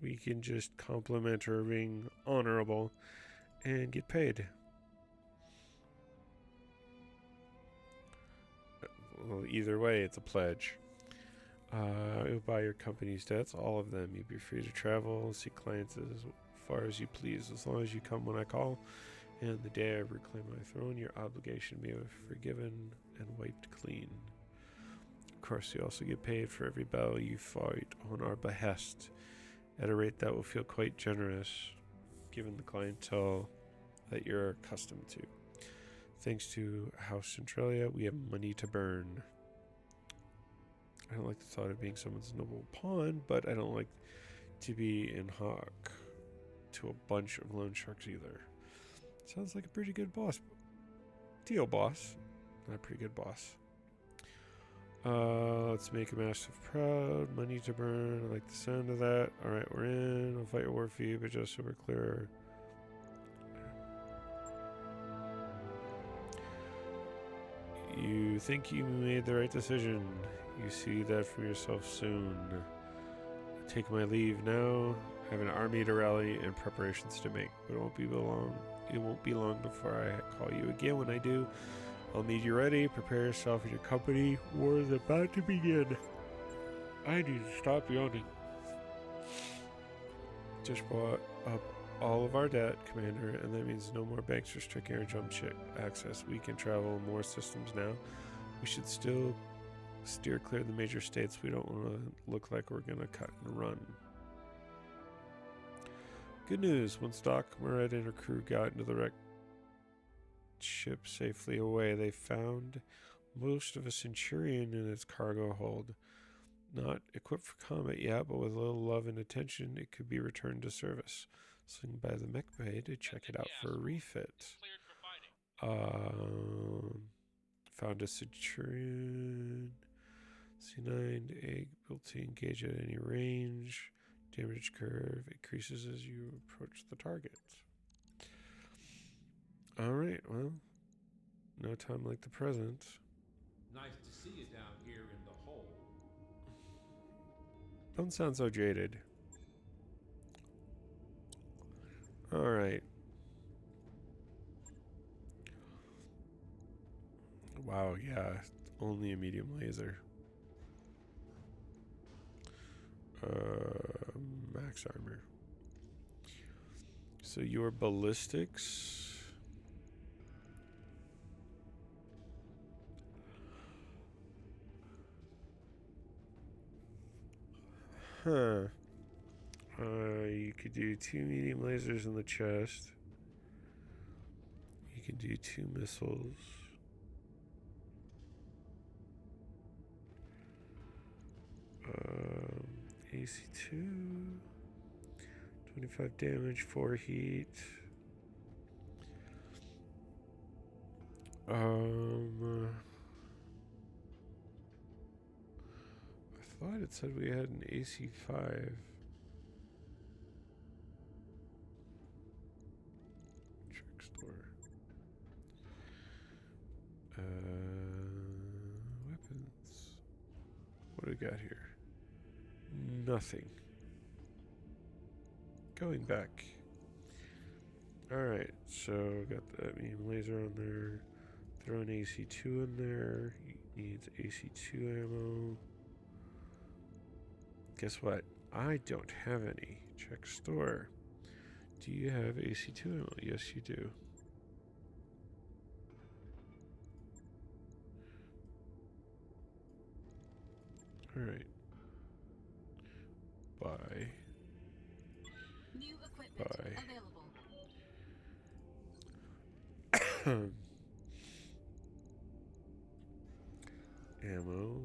we can just compliment her being honorable and get paid. Well, either way, it's a pledge. You'll buy your company's debts, all of them. You'll be free to travel, see clients as far as you please, as long as you come when I call. And the day I reclaim my throne, your obligation may be forgiven and wiped clean. Of course, you also get paid for every battle you fight on our behest, at a rate that will feel quite generous, given the clientele that you're accustomed to. Thanks to House Centralia, we have money to burn. I don't like the thought of being someone's noble pawn, but I don't like to be in hock to a bunch of loan sharks either. Sounds like a pretty good boss. Deal, boss. Not a pretty good boss. Let's make a massive proud. Money to burn. I like the sound of that. Alright, we're in. I'll fight your war for you, but just so we're clear. You think you made the right decision. You see that for yourself soon. Take my leave now. I have an army to rally and preparations to make, but it won't be long. It won't be long before I call you again. When I do, I'll need you ready. Prepare yourself and your company. War is about to begin. I need to stop yawning. Just bought up all of our debt, Commander, and that means no more banks restricting our jump ship access. We can travel more systems now. We should still steer clear of the major states. We don't want to look like we're going to cut and run. Good news. Once Doc, Moret, and her crew got into the wrecked ship safely away, they found most of a Centurion in its cargo hold. Not equipped for combat yet, but with a little love and attention, it could be returned to service. Swing by the mech bay to check it out for a refit. Found a Centurion. C9 egg built to engage at any range. Damage curve increases as you approach the target. Alright, well, no time like the present. Nice to see you down here in the hole. Don't sound so jaded. Alright. Wow, yeah, only a medium laser. Max armor. So your ballistics. Huh. You could do 2 medium lasers in the chest. You can do 2 missiles. AC2. 25 damage, 4 heat. I thought it said we had an AC5. Trick store. Weapons. What do we got here? Nothing. Going back. Alright, so got that medium laser on there. Throw an AC2 in there. Needs AC2 ammo. Guess what? I don't have any. Check store. Do you have AC2 ammo? Yes, you do. Alright. Buy. New equipment available. Ammo.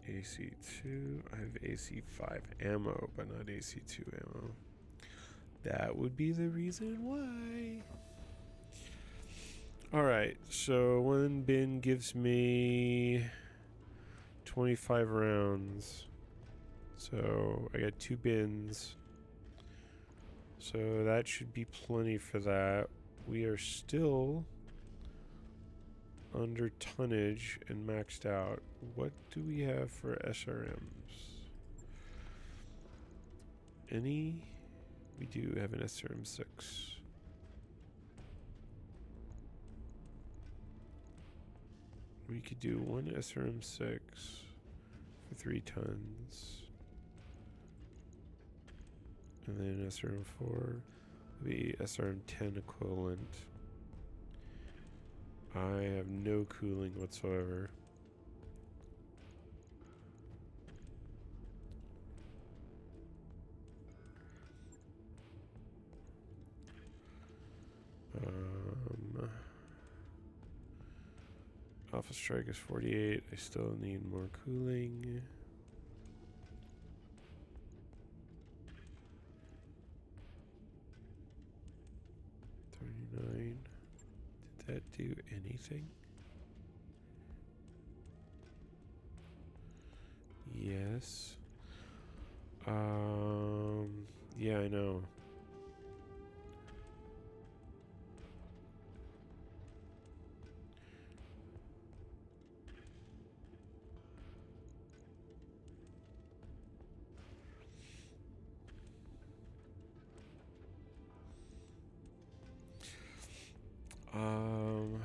AC2. I have AC5 ammo, but not AC2 ammo. That would be the reason why. Alright, so one bin gives me 25 rounds. So I got 2 bins. So that should be plenty for that. We are still under tonnage and maxed out. What do we have for SRMs? Any? We do have an SRM6. We could do one SRM6 for 3 tons. And then SRM4 would be SRM10 equivalent. I have no cooling whatsoever. Alpha Strike is 48. I still need more cooling. $39. Did that do anything? Yes. Yeah, I know.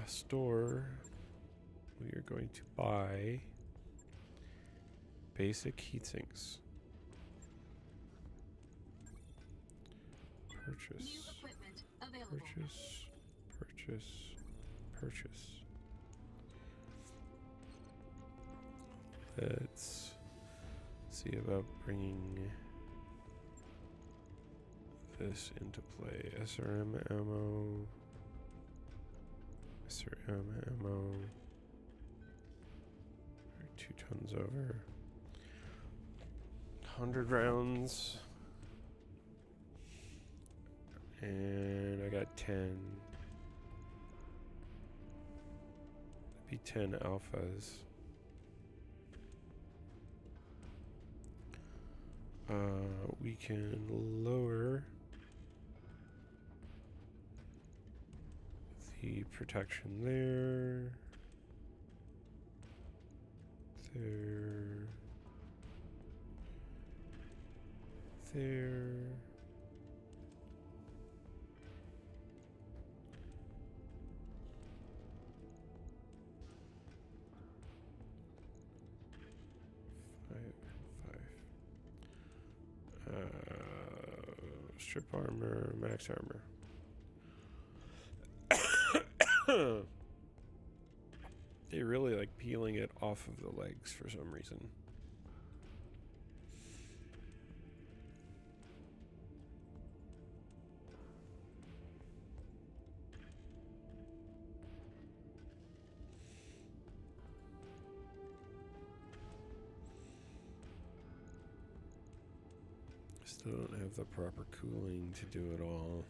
Store. We are going to buy basic heatsinks. Purchase. New equipment available. Purchase. Let's see about bringing this into play. SRM ammo. SRM ammo. 2 tons over. 100 rounds. And I got 10. That'd be 10 alphas. We can lower the protection there. There. Strip armor, max armor. They really like peeling it off of the legs for some reason. Still don't have the proper cooling to do it all.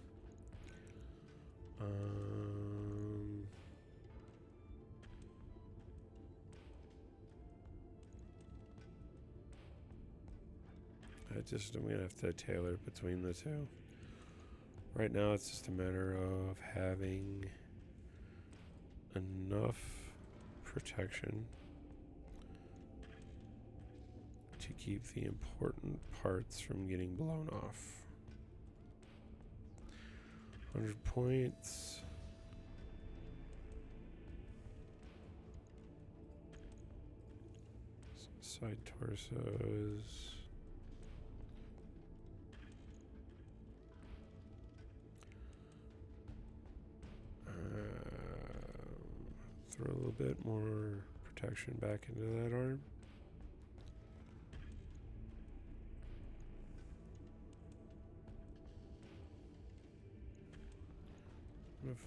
I'm gonna have to tailor between the two. Right now it's just a matter of having enough protection to keep the important parts from getting blown off. 100 points. Side torsos. Throw a little bit more protection back into that arm.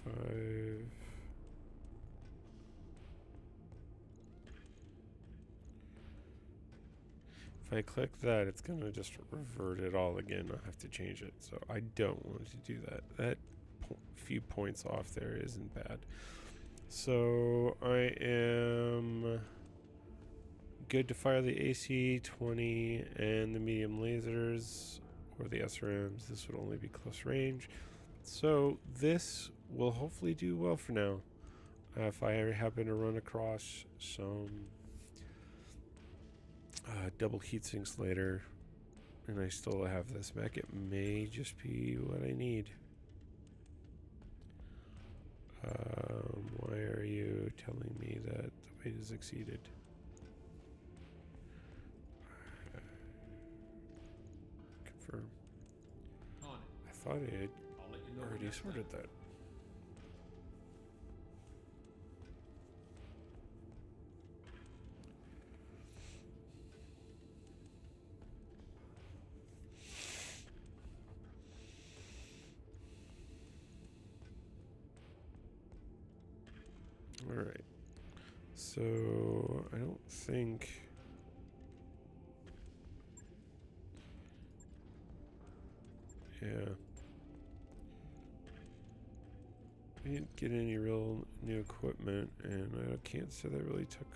Five. I click that, it's going to just revert it all again. I'll have to change it. So I don't want to do that. That few points off there isn't bad. So I am good to fire the AC-20 and the medium lasers, or the SRMs. This would only be close range. So this will hopefully do well for now. If I happen to run across some double heat sinks later, and I still have this mech, it may just be what I need. Why are you telling me that the weight is exceeded? Confirm. On it. I thought I had I'll let you know already next sorted time. that. All right. So I don't think. Yeah. I didn't get any real new equipment, and I can't say that really took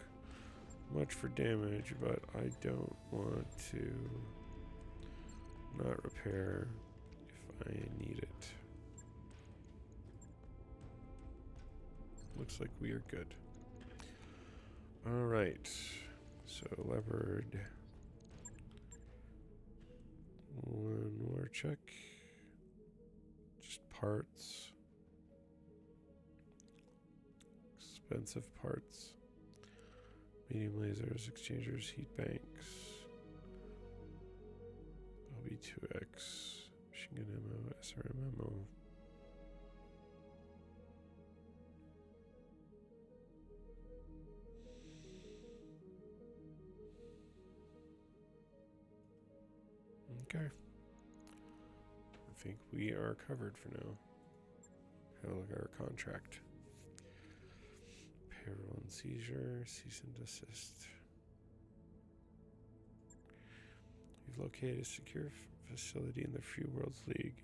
much for damage, but I don't want to not repair if I need it. Looks like we are good. Alright, so leopard. One more check. Just parts. Expensive parts. Medium lasers, exchangers, heat banks. LB2X. Machine gun ammo, SRM ammo. Okay. I think we are covered for now. Have a look at our contract. Payroll and seizure, cease and desist. We've located a secure facility in the Free Worlds League.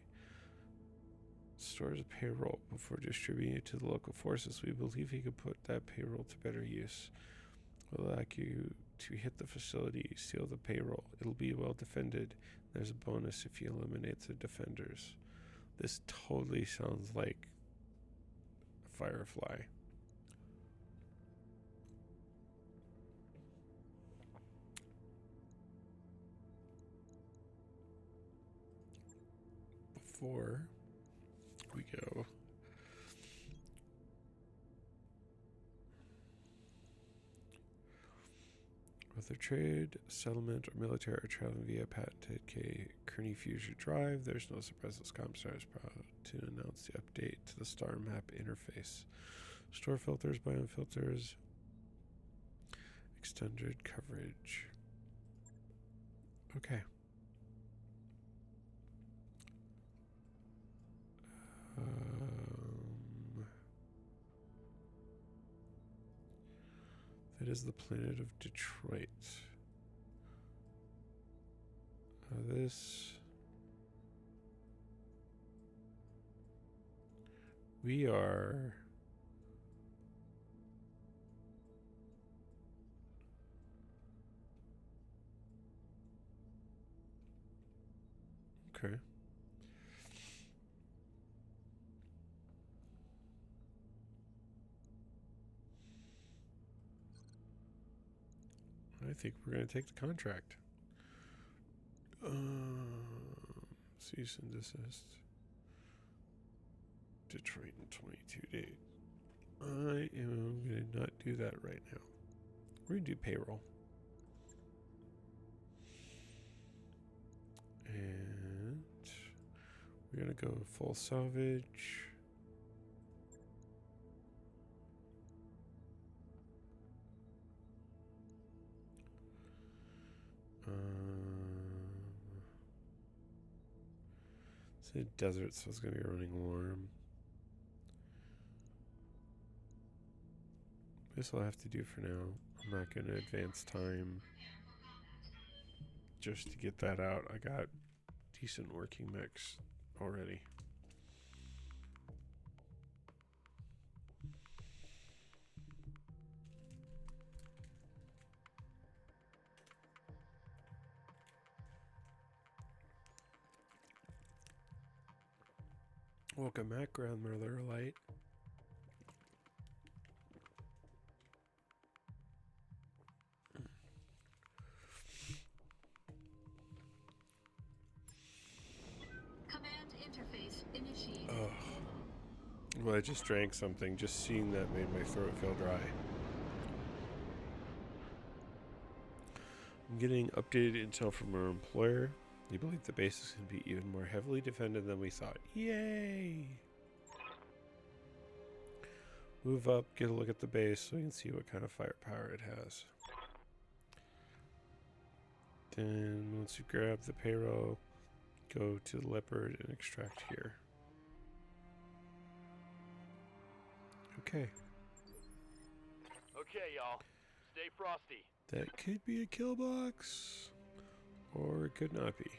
Stores a payroll before distributing it to the local forces. We believe he could put that payroll to better use. We'll allow you to hit the facility, steal the payroll. It'll be well defended. There's a bonus if you eliminate the defenders. This totally sounds like Firefly. Before we go, whether trade, settlement, or military are traveling via patented Kearney Fusion Drive, there's no surprise that Comstar is proud to announce the update to the star map interface. Store filters, biome filters, extended coverage. Okay. That is the planet of Detroit. This... We are... Okay. I think we're going to take the contract. Cease and desist. Detroit in 22 days. I am going to not do that right now. We're going to do payroll. And we're going to go full salvage. It's a desert, so it's going to be running warm. This will have to do for now. I'm not going to advance time. just to get that out. I got decent working mechs already. Welcome back, Grandmother Light. Command interface initiated. Oh. Well, I just drank something. Just seeing that made my throat feel dry. I'm getting updated intel from our employer. They believe the base is going to be even more heavily defended than we thought. Yay! Move up, get a look at the base so we can see what kind of firepower it has. Then once you grab the payroll, go to the leopard and extract here. Okay. Okay, y'all. Stay frosty. That could be a kill box, or it could not be.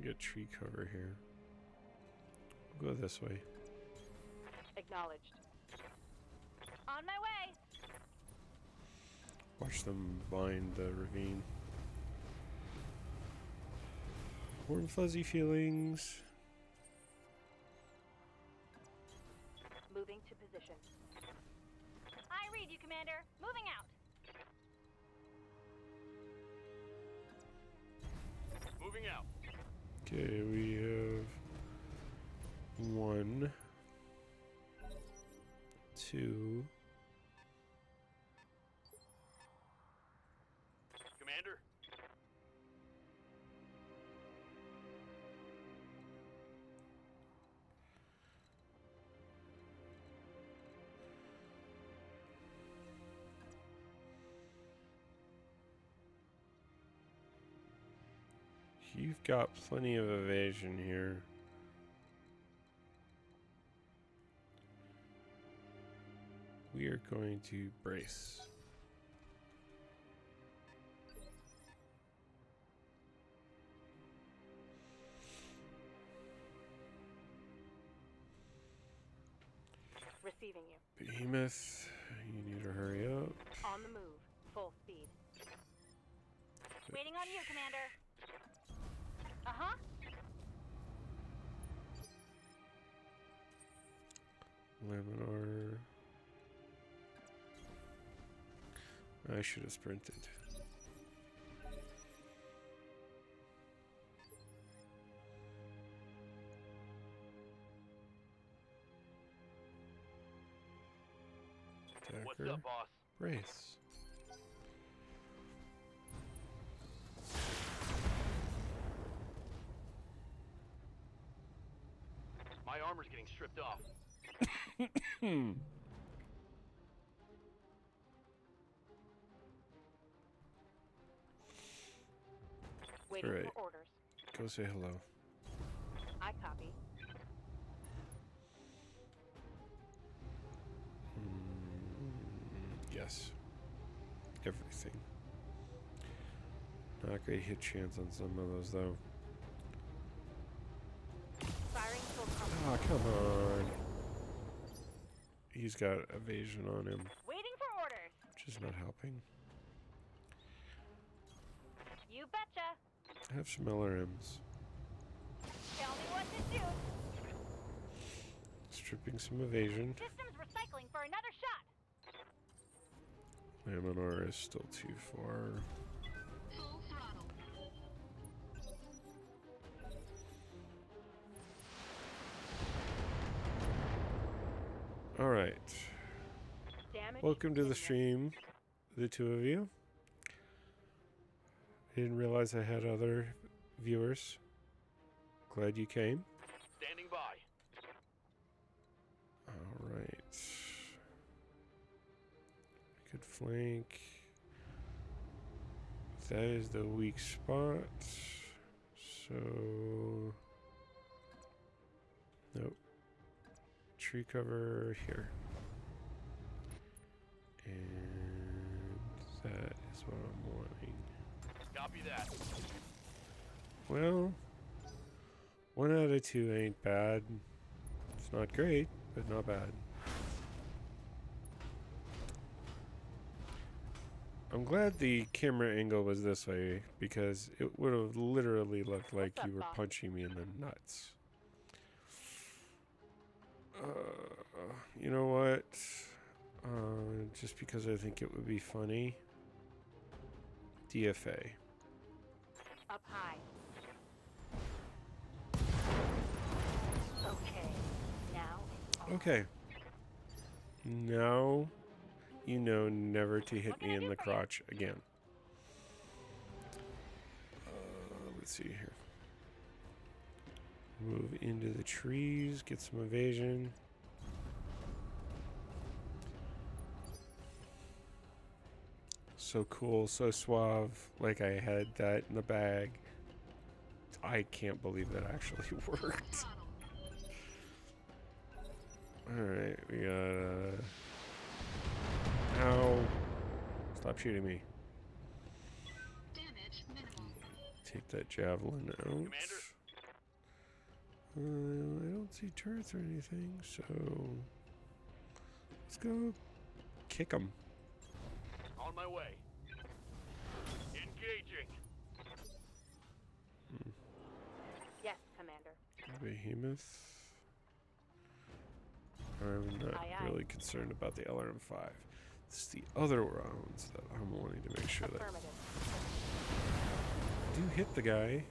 Get tree cover here. We'll go this way. Acknowledged. On my way. Watch them bind the ravine. Warm fuzzy feelings. Moving to position. I read you, Commander. Moving out. Moving out. Okay, we have 1, 2. Commander? You've got plenty of evasion here. We are going to brace. Receiving you. Behemoth, you need to hurry up. On the move. Full speed. Waiting on you, Commander. Uh-huh. Laminar. I should have sprinted. What's Attacker. up, boss? Brace. My armor's getting stripped off. Waiting Alright. for orders. Go say hello. I copy. Yes. Everything. Not great hit chance on some of those though. Firing full Ah, complement. come on. He's got evasion on him, Waiting for orders. which is not helping. You betcha. I have some LRMs. Tell me what to do. Stripping some evasion. Systems recycling for another shot. Laminar is still too far. Full throttle. Alright. Damage. Welcome to the minimal. stream, the two of you. I didn't realize I had other viewers. Glad you came. Standing by. Alright. Good flank. That is the weak spot. So... Nope. Tree cover here. And... That is what I'm wanting. Copy that. Well, 1 out of 2 ain't bad. It's not great, but not bad. I'm glad the camera angle was this way because it would have literally looked like you were punching me in the nuts. You know what? Just because I think it would be funny. DFA. Up high. Okay. Now it's on. Okay. Now you know never to hit me in the crotch again. Let's see here. Move into the trees, get some evasion. So cool, so suave, like I had that in the bag. I can't believe that actually worked. Alright, we got Ow. Stop shooting me. Damage minimal. Take that javelin out. I don't see turrets or anything, so let's go kick them. On my way. Engaging. Yes, Commander. Behemoth. I'm not Aye, aye. really concerned about the LRM-5. It's the other rounds that I'm wanting to make sure that do hit the guy.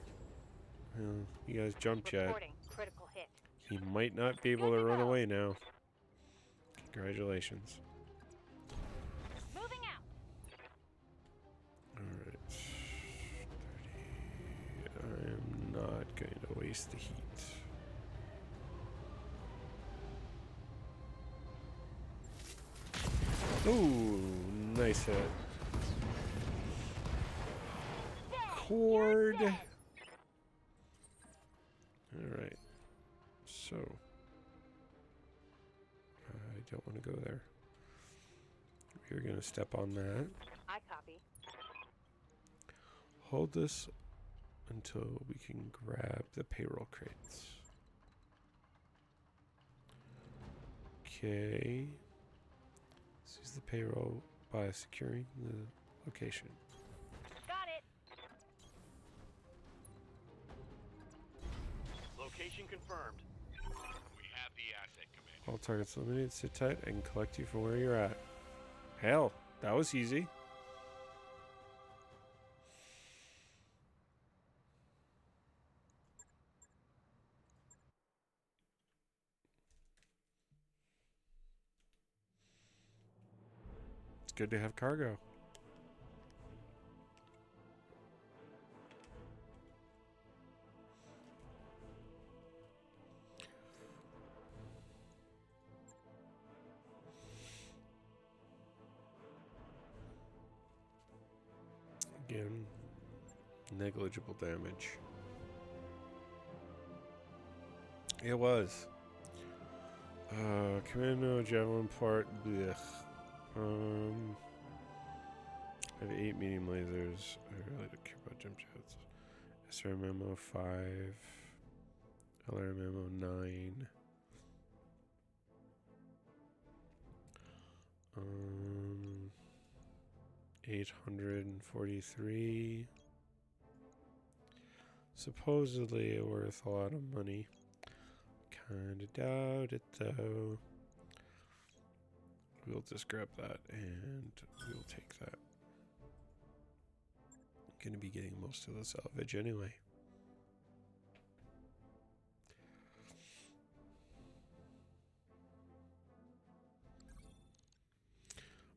Well, you guys jumped yet. Reporting critical hit. He might not be able to run away now. Congratulations. Moving out. Alright. 30. I am not going to waste the heat. Ooh, nice hit. Cord. Alright. So. I don't want to go there. We're going to step on that. I copy. Hold this until we can grab the payroll crates. Okay. Seize the payroll by securing the location. Got it. Location confirmed. We have the asset, Commander. All targets eliminated. Sit tight. I can collect you from where you're at. Hell, that was easy. It's good to have cargo. Again, negligible damage. It was. Commando, Javelin part, blech. I have 8 medium lasers. I really don't care about jump jets. SRM ammo 5. LRM ammo 9. 843. Supposedly worth a lot of money. Kinda doubt it though. We'll just grab that and we'll take that. I'm gonna be getting most of the salvage anyway.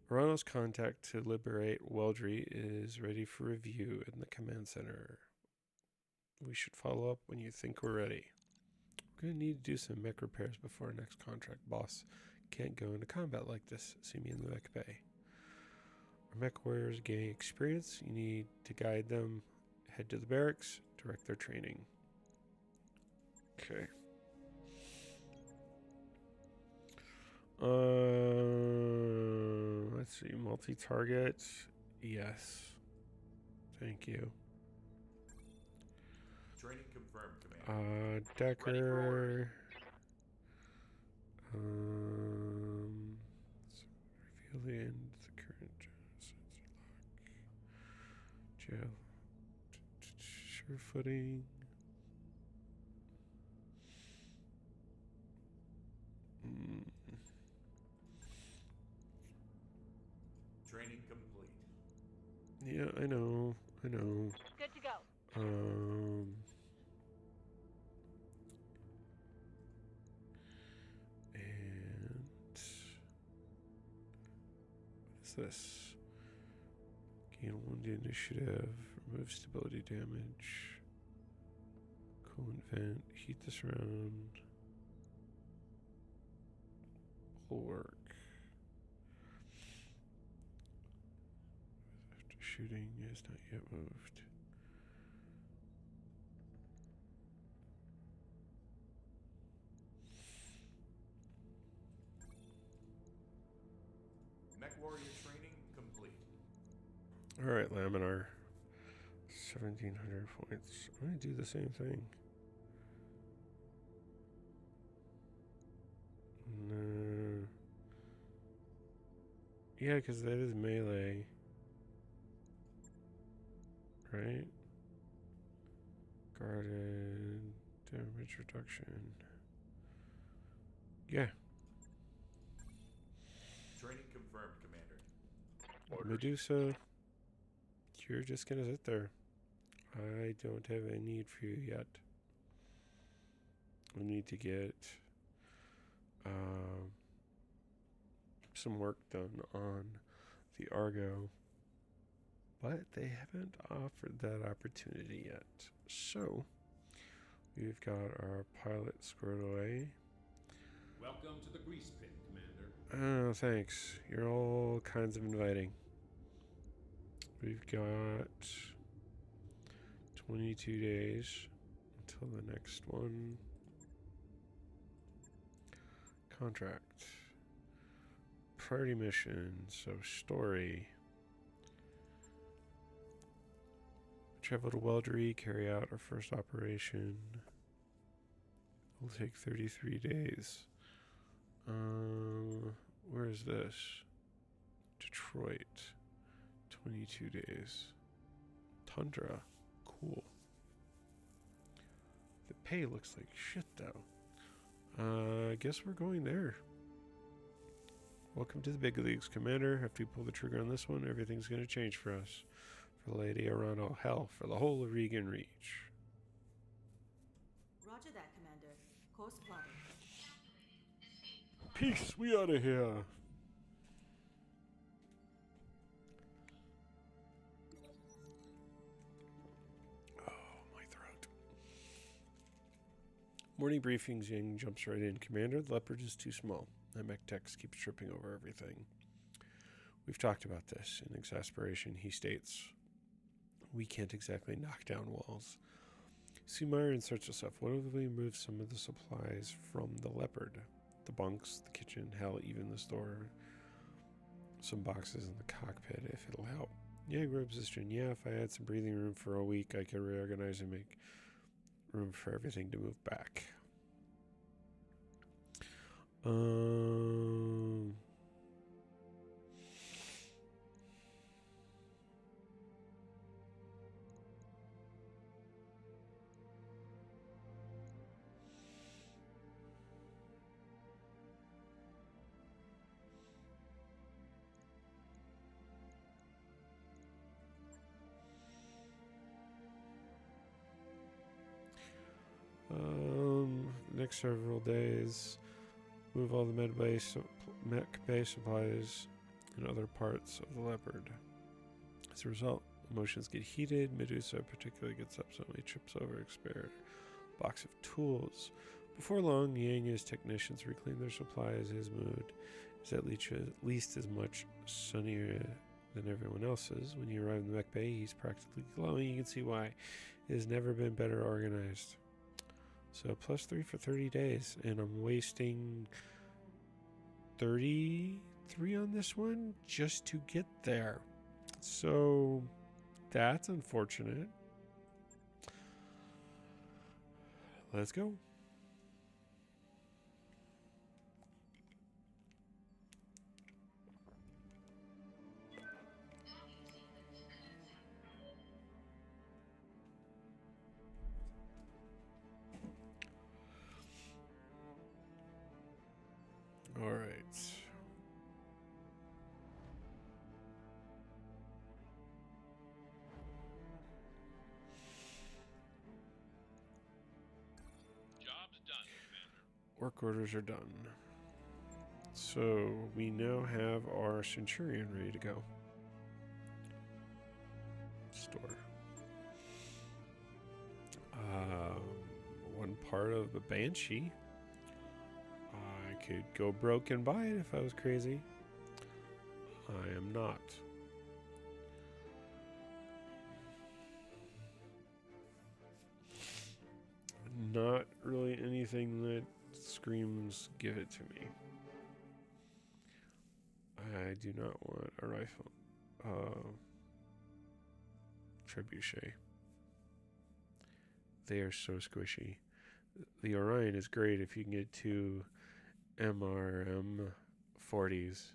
Morano's contact to liberate Weldry is ready for review in the command center. We should follow up when you think we're ready. We're going to need to do some mech repairs before our next contract. Boss can't go into combat like this. See me in the mech bay. Our mech warriors gain experience. You need to guide them. Head to the barracks. Direct their training. Okay. Let's see, multi-target. Yes. Thank you. Training confirmed, Commander. Decker. Reveal the end of the current jail. Sure footing. Training complete. Yeah, I know. Good to go. And what is this? Gain 1 initiative, remove stability damage, coolant vent, heat this round. Will work. After shooting is not yet moved. Mech warrior training complete. Alright, Laminar. 1,700 points. I'm going to do the same thing. No. Yeah, because that is melee. Right? Guarded. Damage reduction. Yeah. Training confirmed, Commander. Medusa. You're just going to sit there. I don't have a need for you yet. We need to get some work done on the Argo, but they haven't offered that opportunity yet. So we've got our pilot squared away. Welcome to the grease pit, Commander. Oh, thanks. You're all kinds of inviting. We've got 22 days until the next one. Contract. Priority mission. So story. Travel to Weldery, carry out our first operation. It'll take 33 days. Where is this? Detroit. 22 days. Tundra. Cool. The pay looks like shit, though. I guess we're going there. Welcome to the big leagues, Commander. After we pull the trigger on this one, everything's going to change for us. For Lady Arano, hell, for the whole of Regan Reach. Roger that, Commander. Course plotted. Peace, we out of here. Morning briefings, Yang jumps right in. Commander, the Leopard is too small. The mech text keeps tripping over everything. We've talked about this. In exasperation, he states, we can't exactly knock down walls. Sumire inserts herself. What if we move some of the supplies from the Leopard? The bunks, the kitchen, hell, even the store. Some boxes in the cockpit, if it'll help. Yang rubs his chin. Yeah, if I had some breathing room for a week, I could reorganize and make room for everything to move back. Next several days, move all the mech bay supplies and other parts of the Leopard. As a result, emotions get heated. Medusa particularly gets up, suddenly trips over a spare box of tools. Before long, Yang and his technicians reclaim their supplies. His mood is at least as much sunnier than everyone else's. When you arrive in the mech bay, he's practically glowing. You can see why. It has never been better organized. So +3 for 30 days, and I'm wasting 33 on this one just to get there. So that's unfortunate. Let's go. All right. Job's done, Commander. Work orders are done. So we now have our Centurion ready to go. Store. One part of the Banshee. I could go broke and buy it if I was crazy. I am not. Not really anything that screams give it to me. I do not want a rifle. Trebuchet. They are so squishy. The Orion is great if you can get two MRM 40s,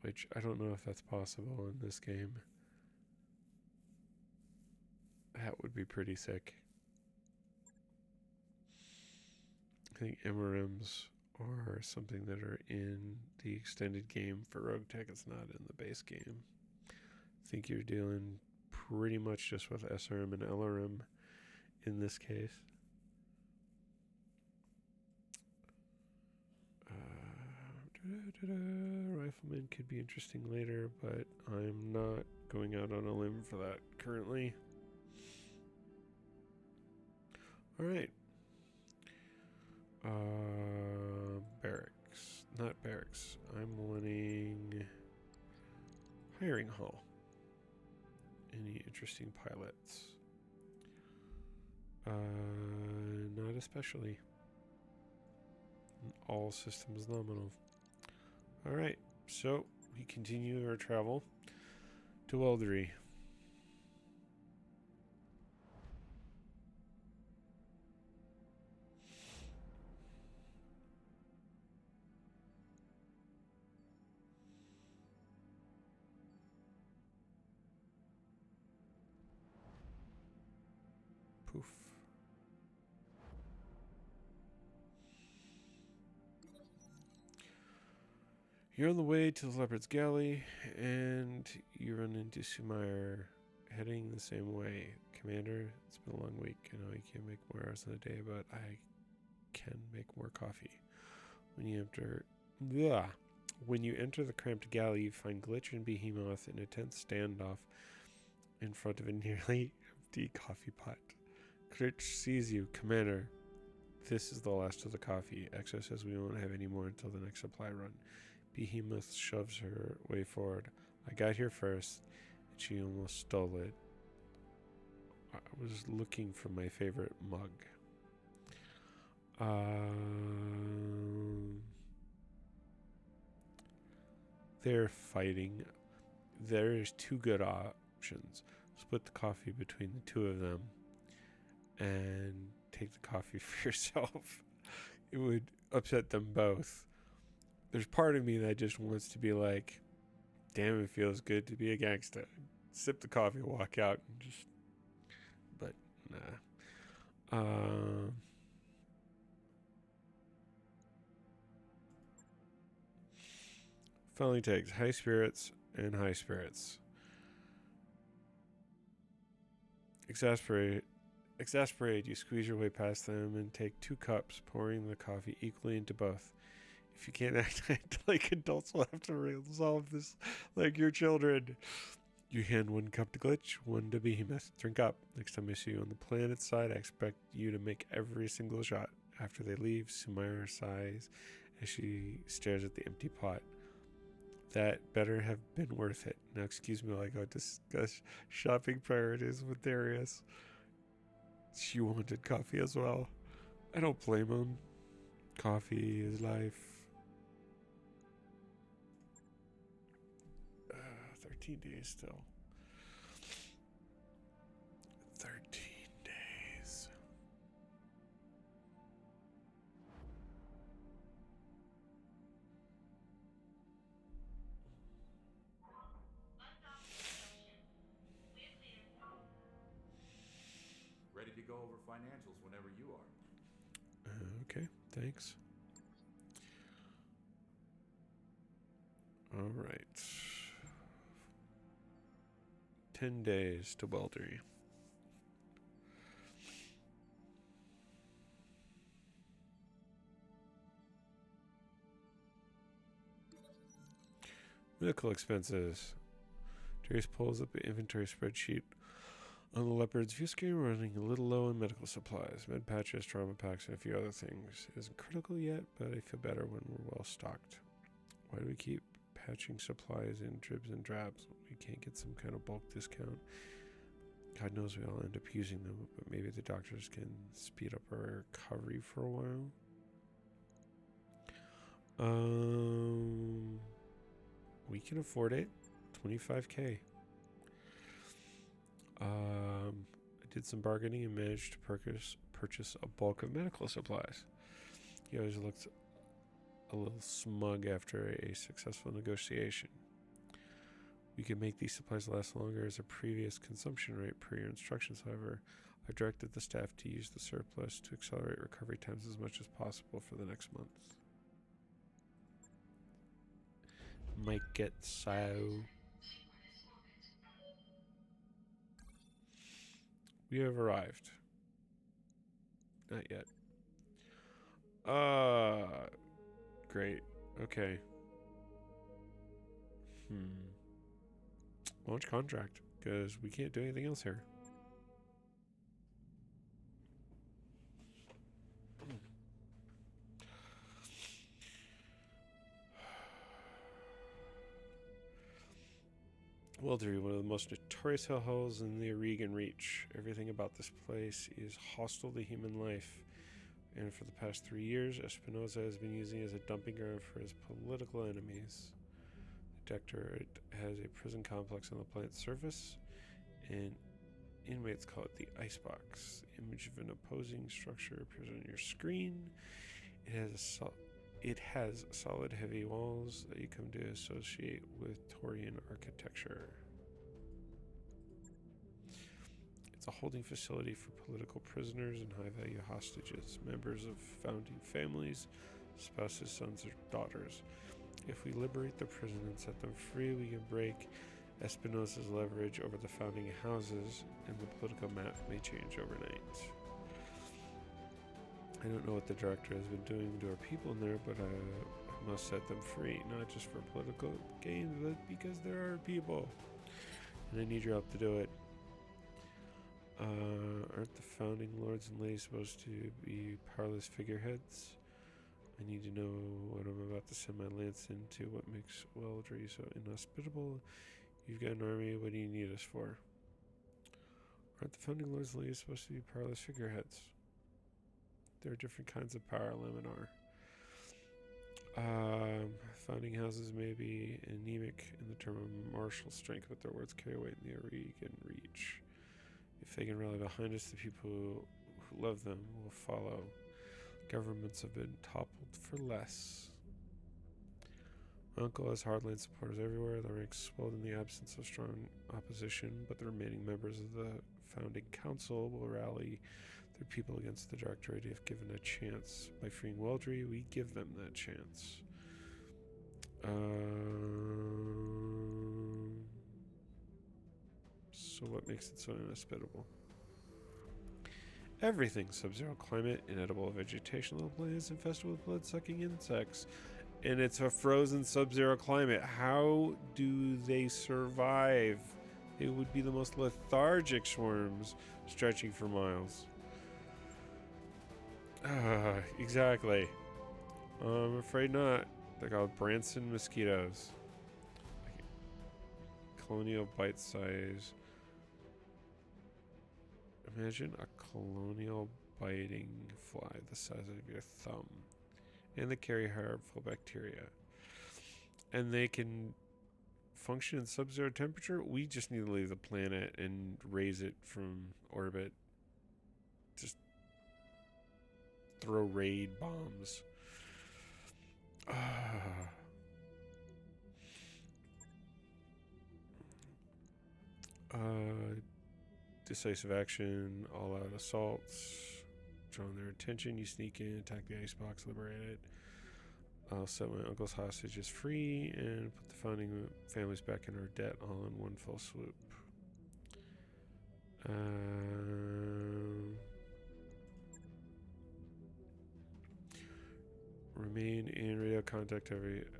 which I don't know if that's possible in this game. That would be pretty sick. I think MRMs are something that are in the extended game for Rogue Tech. It's not in the base game. I think you're dealing pretty much just with SRM and LRM in this case. Rifleman could be interesting later, but I'm not going out on a limb for that currently. Alright. Barracks. Not barracks. I'm wanting hiring hall. Any interesting pilots? Not especially. All systems nominal. Alright, so we continue our travel to Weldery. Poof. You're on the way to the Leopard's Galley, and you run into Sumair heading the same way. Commander, it's been a long week. I know you can't make more hours in a day, but I can make more coffee. When you enter the cramped galley, you find Glitch and Behemoth in a tense standoff in front of a nearly empty coffee pot. Glitch sees you. Commander, this is the last of the coffee. Exo says we won't have any more until the next supply run. Behemoth shoves her way forward. I got here first, and she almost stole it. I was looking for my favorite mug. They're fighting. There's two good options. Split the coffee between the two of them and take the coffee for yourself. It would upset them both. There's part of me that just wants to be like, damn, it feels good to be a gangster. Sip the coffee, walk out, and just... But, nah. Finally takes high spirits and high spirits. Exasperate, you squeeze your way past them and take 2 cups, pouring the coffee equally into both. If you can't act like adults, we'll have to resolve this like your children. You hand 1 cup to Glitch, 1 to Behemoth. Drink up. Next time I see you on the planet side, I expect you to make every single shot. After they leave, Sumair sighs as she stares at the empty pot. That better have been worth it. Now excuse me while I go discuss shopping priorities with Darius. She wanted coffee as well. I don't blame him. Coffee is life. 13 days still. 13 days. Ready to go over financials whenever you are. Okay, thanks. All right. 10 days to weldery. Medical expenses. Darius pulls up the inventory spreadsheet on the Leopard's view screen, running a little low on medical supplies, med patches, trauma packs, and a few other things. It isn't critical yet, but I feel better when we're well stocked. Why do we keep patching supplies in dribs and drabs? We can't get some kind of bulk discount. God knows we all end up using them, but maybe the doctors can speed up our recovery for a while. We can afford it. 25K. I did some bargaining and managed to purchase a bulk of medical supplies. He always looked a little smug after a successful negotiation. We could make these supplies last longer as a previous consumption rate per your instructions. However, I directed the staff to use the surplus to accelerate recovery times as much as possible for the next month. Might get so. We have arrived. Not yet. Great. Okay. Launch contract, because we can't do anything else here. Weldery, one of the most notorious hellholes in the Oregon Reach. Everything about this place is hostile to human life. And for the past 3 years, Espinosa has been using it as a dumping ground for his political enemies. The Directorate has a prison complex on the planet's surface, and inmates call it the Icebox. The image of an opposing structure appears on your screen. It has solid, heavy walls that you come to associate with Taurian architecture. It's a holding facility for political prisoners and high-value hostages, members of founding families, spouses, sons, or daughters. If we liberate the prison and set them free, we can break Espinosa's leverage over the founding houses, and the political map may change overnight. I don't know what the director has been doing to our people in there, but I must set them free, not just for political gain, but because they're our people. And I need your help to do it. Aren't the founding lords and ladies supposed to be powerless figureheads? I need to know what I'm about to send my lance into. What makes Weldery so inhospitable? You've got an army. What do you need us for? Aren't the founding lords and ladies supposed to be powerless figureheads? There are different kinds of power, Laminar. Founding houses may be anemic in the term of martial strength, but their words carry weight in the Oregon Reach. If they can rally behind us, the people who love them will follow. Governments have been toppled for less. My uncle has hardline supporters everywhere. The ranks swelled in the absence of strong opposition, but the remaining members of the founding council will rally their people against the Directorate if given a chance. By freeing Weldery, we give them that chance. So what makes it so inhospitable? Everything. Sub-zero climate, inedible vegetation, little plants infested with blood-sucking insects. And it's a frozen sub-zero climate. How do they survive? It would be the most lethargic swarms stretching for miles. Exactly. I'm afraid not. They're called Branson mosquitoes. Colonial bite size. Imagine a colonial biting fly the size of your thumb. And they carry harmful bacteria. And they can function in sub-zero temperature. We just need to leave the planet and raise it from orbit. Just throw raid bombs. Decisive action, all-out assaults. Drawing their attention, you sneak in, attack the icebox, liberate it. I'll set my uncle's hostages free and put the founding families back in our debt all in one fell swoop. Remain in radio contact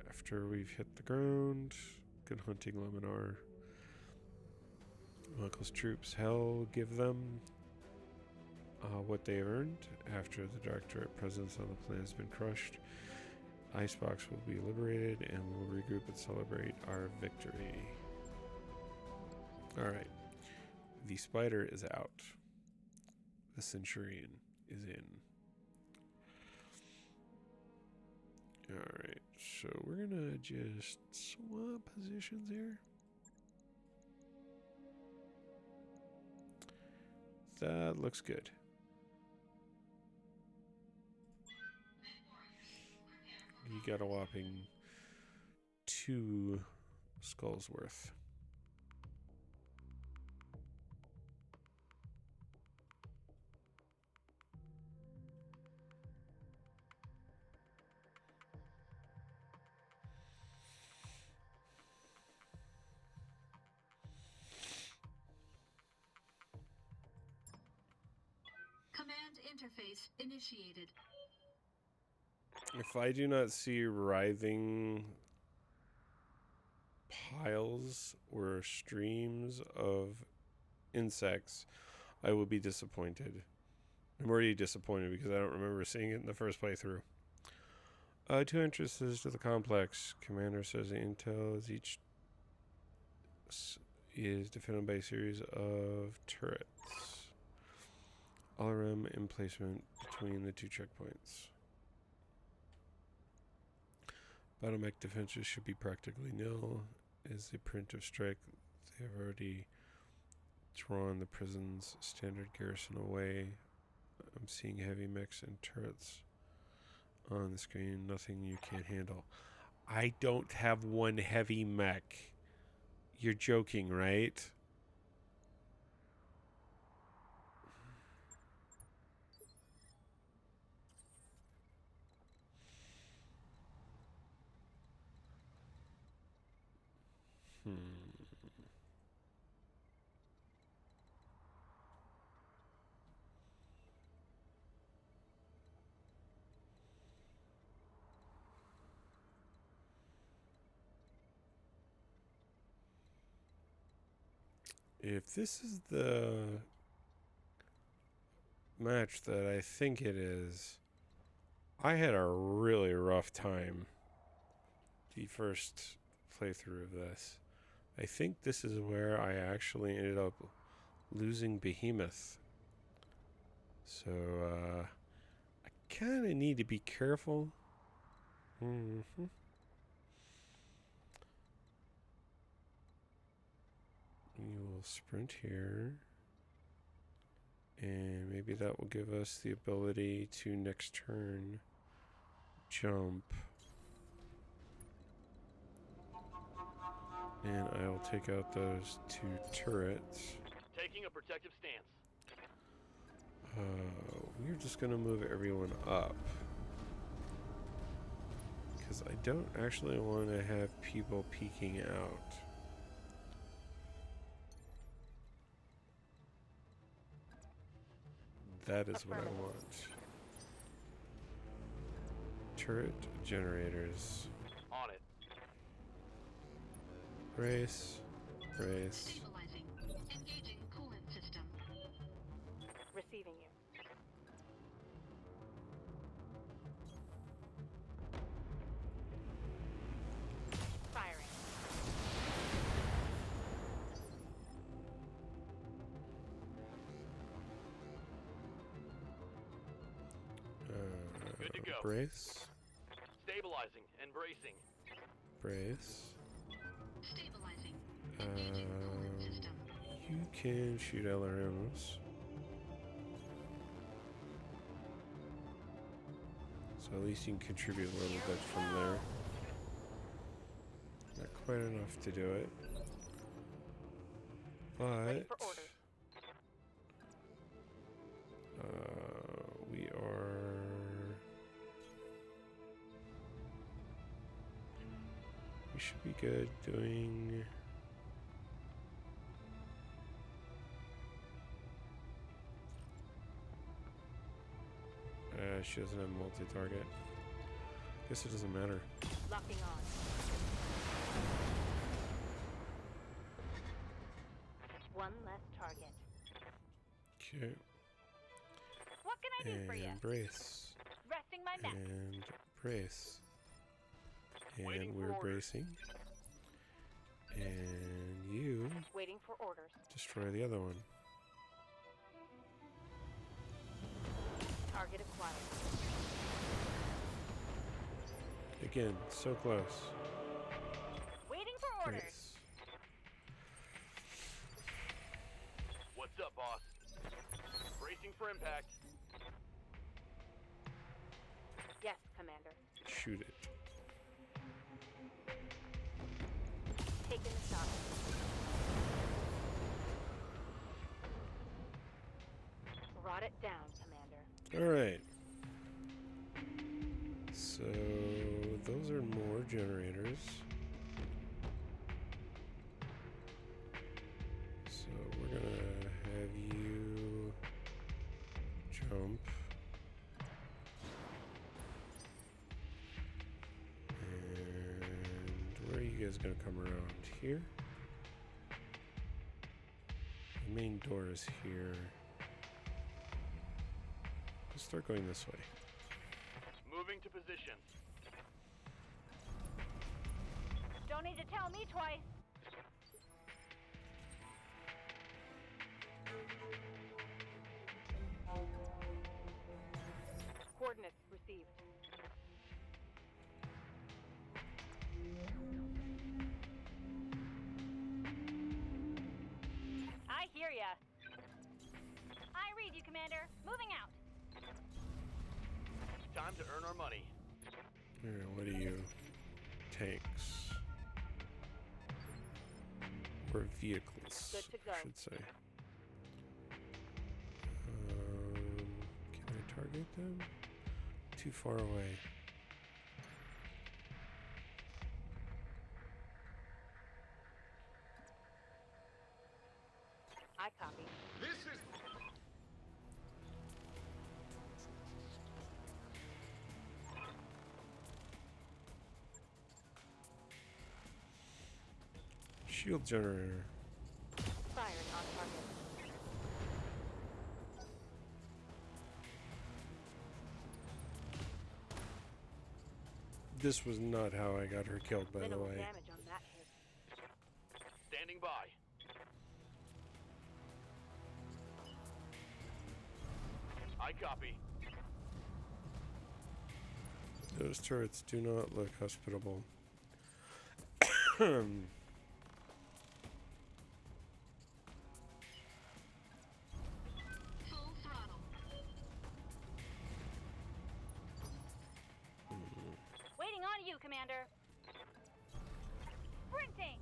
after we've hit the ground. Good hunting, Leminar. Uncle's troops, hell, give them what they earned after the Directorate presence on the planet has been crushed. Icebox will be liberated and we'll regroup and celebrate our victory. Alright. The Spider is out. The Centurion is in. Alright, so we're gonna just swap positions here. That looks good. You got a whopping 2 skulls worth. Command interface initiated. If I do not see writhing piles or streams of insects, I will be disappointed. I'm already disappointed because I don't remember seeing it in the first playthrough. 2 entrances to the complex. Commander says the intel is defended by a series of turrets. All around emplacement between the 2 checkpoints. Battletech defenses should be practically nil. As the preemptive strike, they have already drawn the prison's standard garrison away. I'm seeing heavy mechs and turrets on the screen. Nothing you can't handle. I don't have one heavy mech. You're joking, right? If this is the match that I think it is, I had a really rough time the first playthrough of this. I think this is where I actually ended up losing Behemoth. So, I kind of need to be careful. We will sprint here. And maybe that will give us the ability to next turn jump. And I'll take out those 2 turrets. Taking a protective stance. We're just going to move everyone up. Because I don't actually want to have people peeking out. That is what I want. Turret generators. On it. Brace. Brace. Stabilizing. Engaging coolant system. Receiving you. Firing. Good to go. Brace. Stabilizing and bracing. Brace. Stabilizing. Engaging coolant system. You can shoot LRMs. So at least you can contribute a little bit from there. Not quite enough to do it. But we are we should be good doing she doesn't have multi-target. Guess it doesn't matter. Locking on. One less target. Okay. What can I do for you? And brace. Resting my neck. And brace. And we're bracing. And you Waiting for orders. destroy the other one. Target acquired. Again, so close. Waiting for orders. Brace. What's up, boss? Bracing for impact. Yes, Commander. Shoot it. Taking the shot. Rot it down, Commander. Alright. So those are more generators. So we're gonna have you jump. And where are you guys gonna come around? Here? The main door is here. Let's start going this way. Moving to position. Don't need to tell me twice. Coordinates received. I hear ya. I read you, Commander. Moving out. Time to earn our money. Alright, what are you? Tanks. Or vehicles, Good to go. I should say. Can I target them? Too far away. I copy. This is Shield generator. Firing on target. This was not how I got her killed, by the Minimal way. damage on that hit. Standing by. I copy. Those turrets do not look hospitable. Full throttle. Waiting on you, Commander. Sprinting.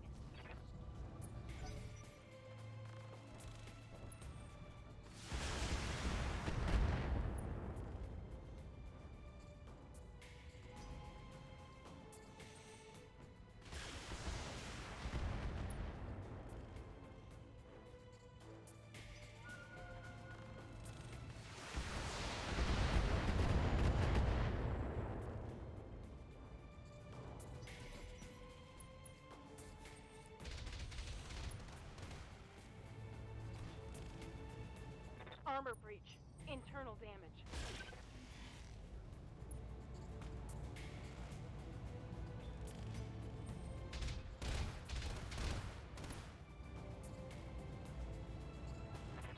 Armor breach. Internal damage.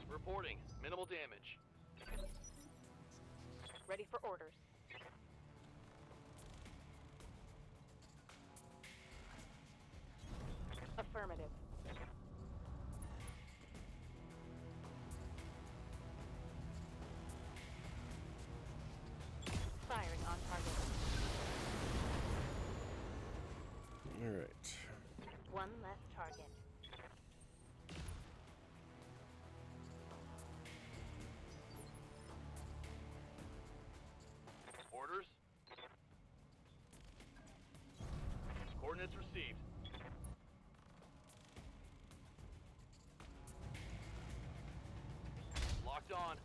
Reporting. Minimal damage. Ready for orders. Affirmative. Firing on target. All right. One less target. Orders? Coordinates received. Locked on.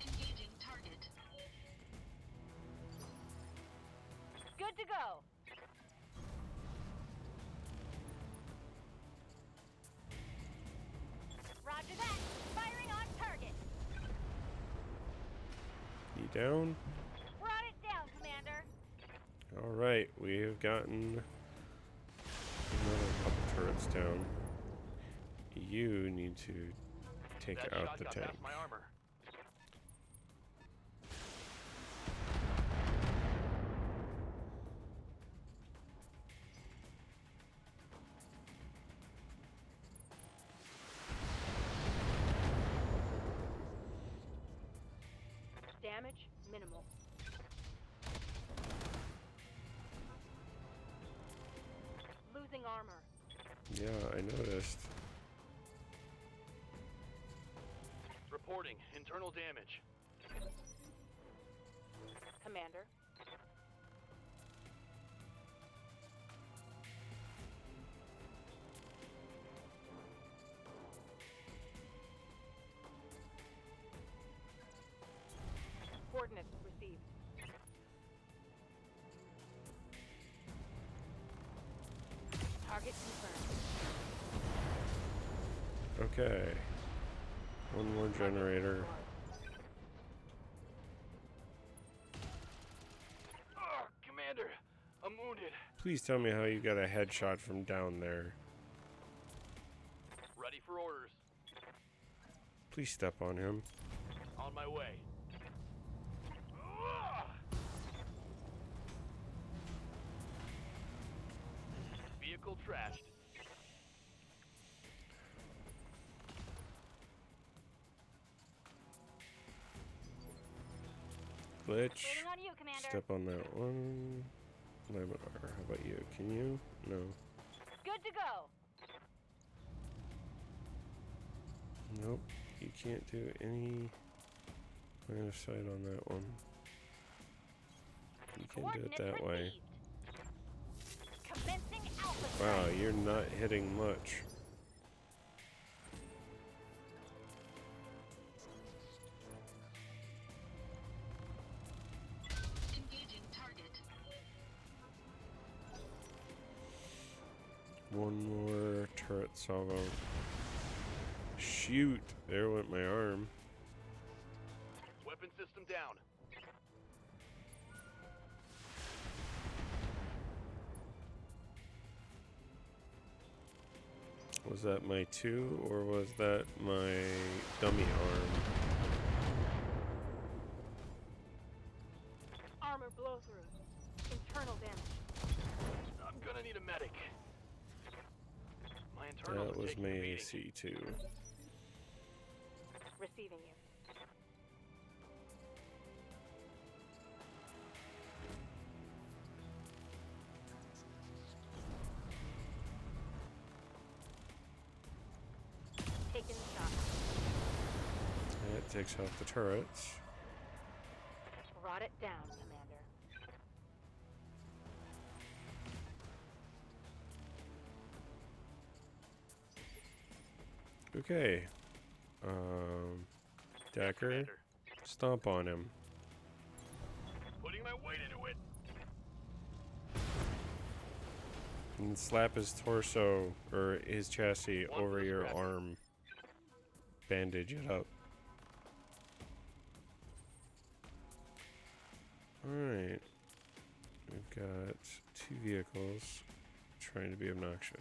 Engaging target. Good to go. Roger that. Firing on target. You down? Brought it down, Commander. All right, we have gotten another couple turrets down. You need to take That out shot the got tank. past my armor. Damage minimal. Losing armor. Yeah, I noticed. Reporting internal damage. Commander. Coordinates received. Target confirmed. Okay. One more generator. Oh, Commander, I'm wounded. Please tell me how you got a headshot from down there. Ready for orders. Please step on him. On my way. Vehicle trashed. Glitch. Waiting on you, Commander. Step on that one. Laminar. How about you? Can you? No. Good to go. Nope. You can't do any line of sight on that one. You can do it that way. Commencing alpha Wow, strike. you're not hitting much. Engaging target. One more turret salvo. Shoot! There went my arm. Weapon system down. Was that my 2 or was that my dummy arm? Armor blow through. Internal damage. I'm gonna need a medic. My internals That are was taking my a beating. AC2. Receiving you. Taking the shot. That takes out the turrets. Brought it down, Commander. Okay. Decker, Commander. stomp on him. Putting my weight into it. And slap his torso or his chassis One over for the your scrappy. arm. Bandage it up. Alright. We've got 2 vehicles trying to be obnoxious.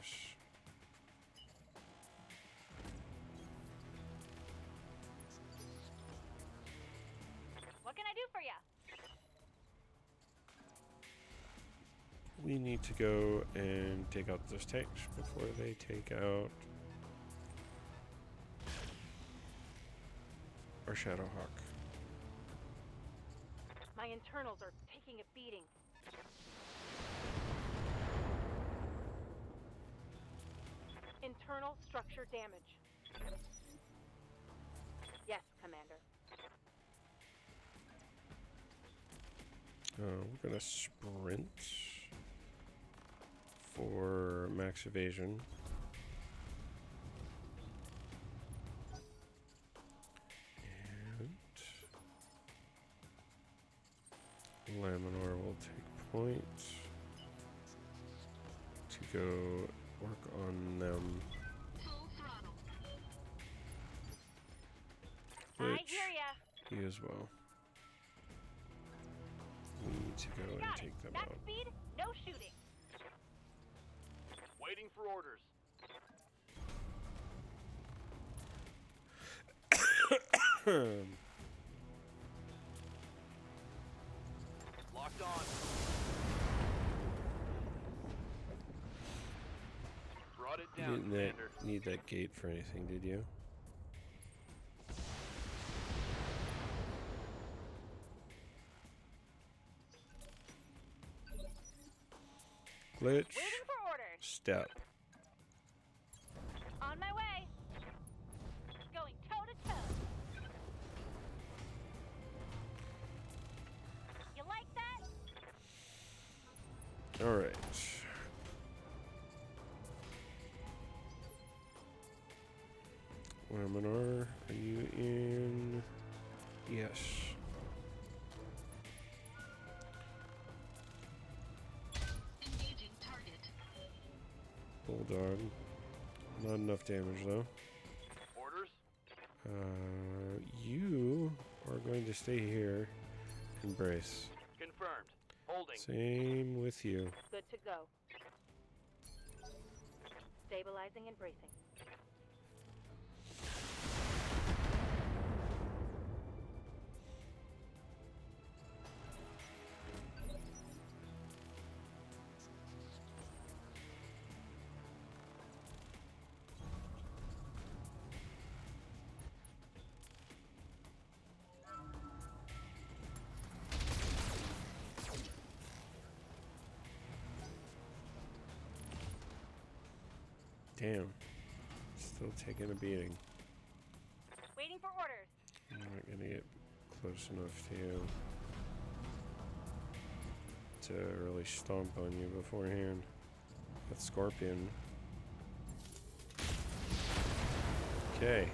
What can I do for you? We need to go and take out those tanks before they take out our Shadowhawk. My internals are taking a beating. Internal structure damage. Yes, Commander. We're gonna sprint for max evasion. And Laminar will take point to go work on them. Full throttle. I hear ya. He as well. We need to go and Got it. take them Max out. speed, no shooting. Waiting for orders. Locked on. Brought it You down, didn't Commander. need that gate for anything, did you? Glitch. Waiting for orders. Step. On my way. Going toe to toe. You like that? All right. Laminar, are you in? Yes. Engaging target. Bulldog. Not enough damage though. Orders? You are going to stay here and brace. Confirmed. Holding. Same with you. Good to go. Stabilizing and bracing. Damn. Still taking a beating. Waiting for orders. I'm not gonna get close enough to you to really stomp on you beforehand. That Scorpion. Okay.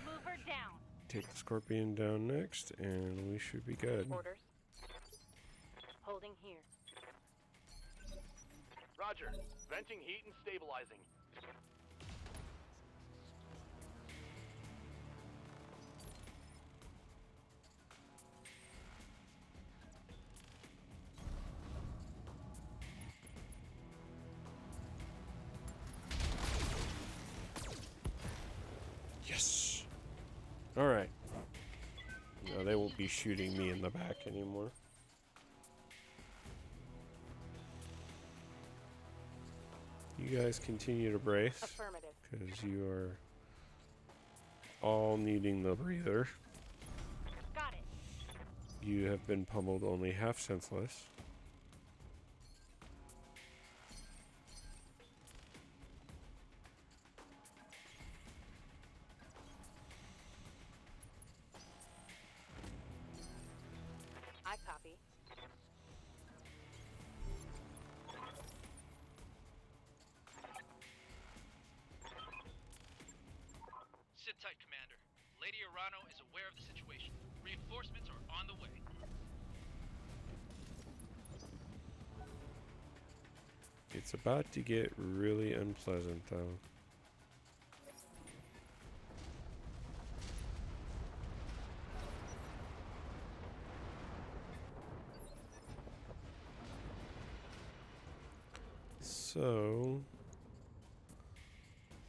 Move her down. Take the Scorpion down next, and we should be good. Orders. Holding here. Roger. Venting heat and stabilizing. Yes! Alright. Now they won't be shooting me in the back anymore. You guys continue to brace, Affirmative. because you are all needing the breather. Got it. You have been pummeled only half senseless. I copy. Sit tight, Commander. Lady Arano is aware of the situation. Reinforcements are on the way. It's about to get really unpleasant, though. So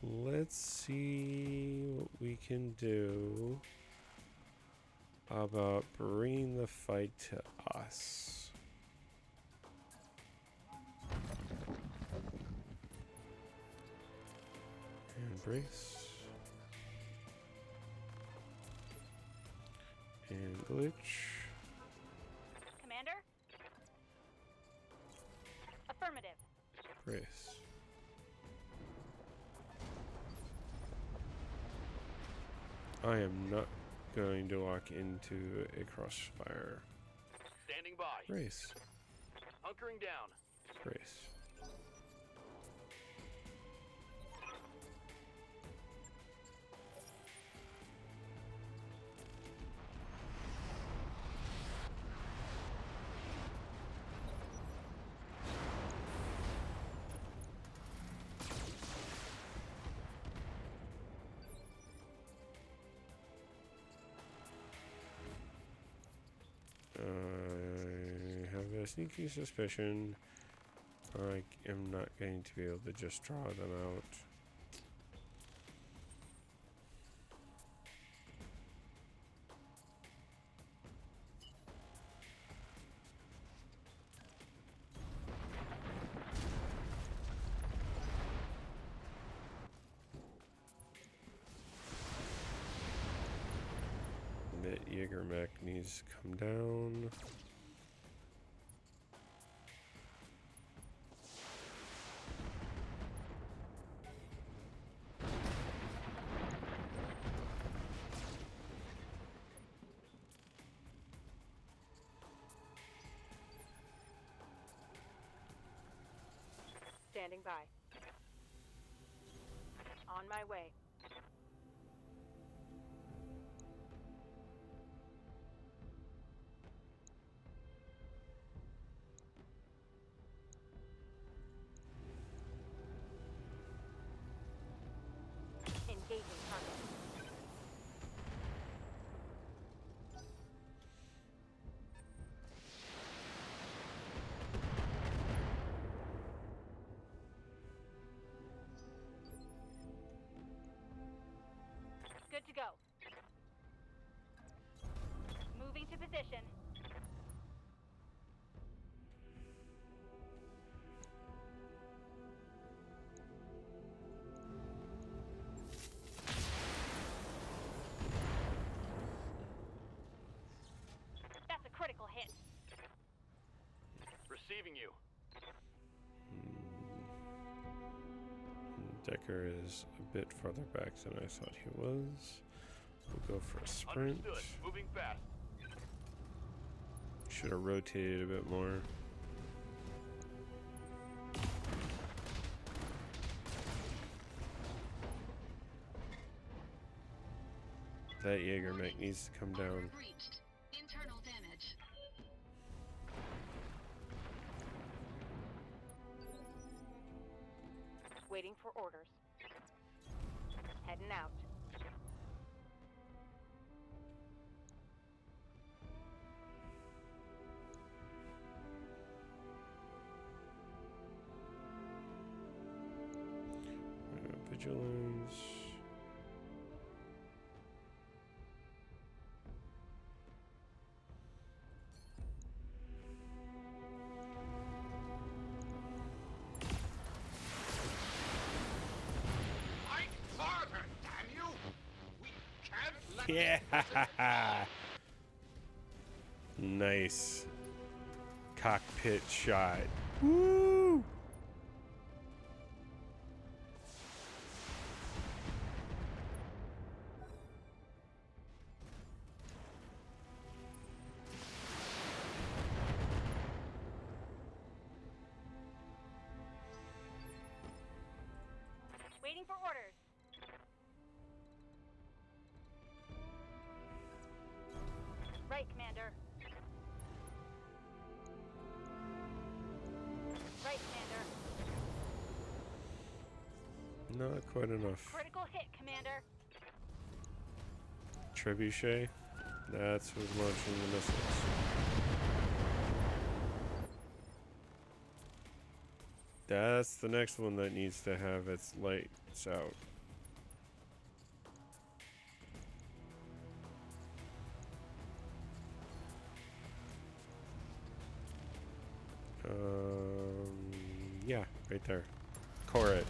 let's see what we can do about bringing the fight to us. And brace. And glitch. Commander? Affirmative. Brace. I am not going to walk into a crossfire. Standing by. Brace. Hunkering down. Brace. I have a sneaky suspicion I am not going to be able to just draw them out. That Jaeger mech needs to come down. Standing by. On my way. Engaging target. Good to go. Moving to position. That's a critical hit. Receiving you. Decker is a bit farther back than I thought he was. We'll go for a sprint. Understood. Moving fast. Should have rotated a bit more. That Jaeger mech needs to come down. Breached. Internal damage. Waiting for orders. Heading out. Vigilance. Yeah. Nice. Cockpit shot. Woo! Waiting for orders. Right, Commander. Right, Commander. Not quite enough. Critical hit, Commander. Trebuchet. That's who's launching the missiles. That's the next one that needs to have its lights out. Yeah, right there. Core it.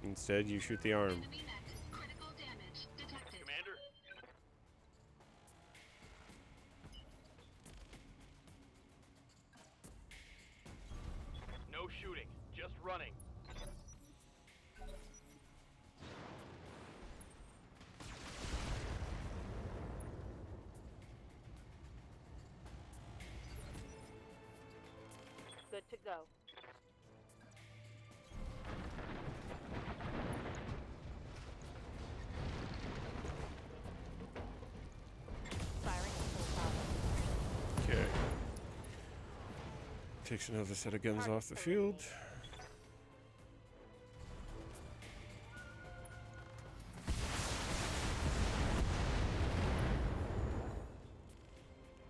Instead, you shoot the arm. Enemy mech. Critical damage detected. Commander? No shooting, just running. Good to go. Firing at full power. Okay. Takes another set of guns off the field.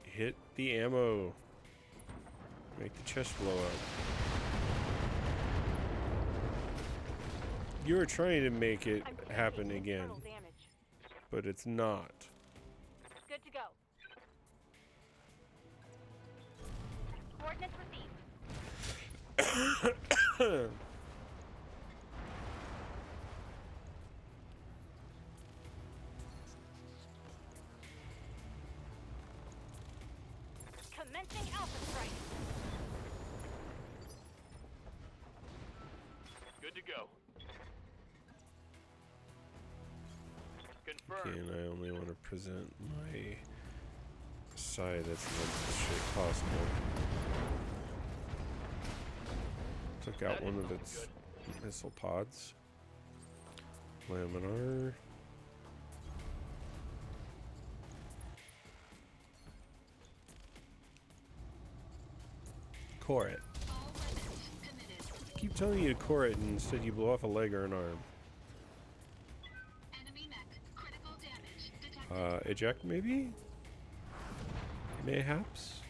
Hit the ammo. Make the chest blow up. You were trying to make it happen again, Internal damage. but it's not. Good to go. Coordinates received. Commencing Alpha Strike. Good to go. Okay, Confirmed. and I only want to present my side that's in the best shape possible. Took out one of its missile pods. Laminar. Core it. All weapons committed. I keep telling you to core it, and instead you blow off a leg or an arm. Enemy mech. Critical damage detected. Eject maybe? Mayhaps?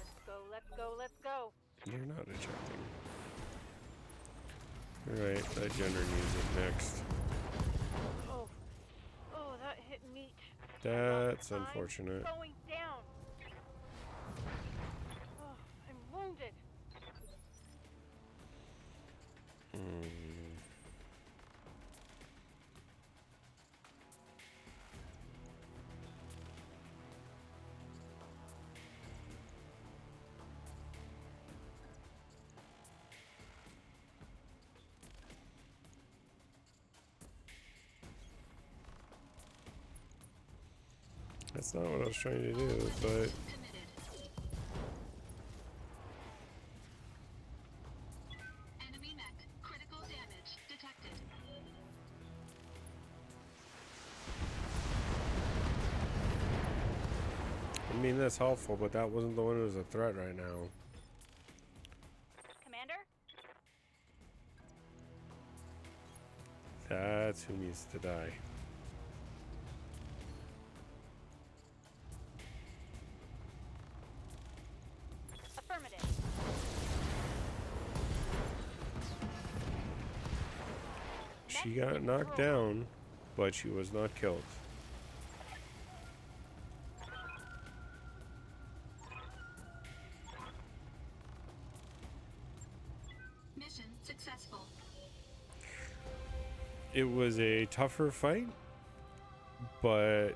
Let's go, let's go, let's go. You're not ejecting. Alright, that Jenner needs it next. Oh, that hit meat. That's I'm unfortunate. going down. Oh, I'm wounded. That's not what I was trying to do, but Committed. Enemy mech. Critical damage detected. I mean that's helpful, but that wasn't the one who was a threat right now. Commander? That's who needs to die. Affirmative. She got knocked down, but she was not killed. Mission successful. It was a tougher fight, but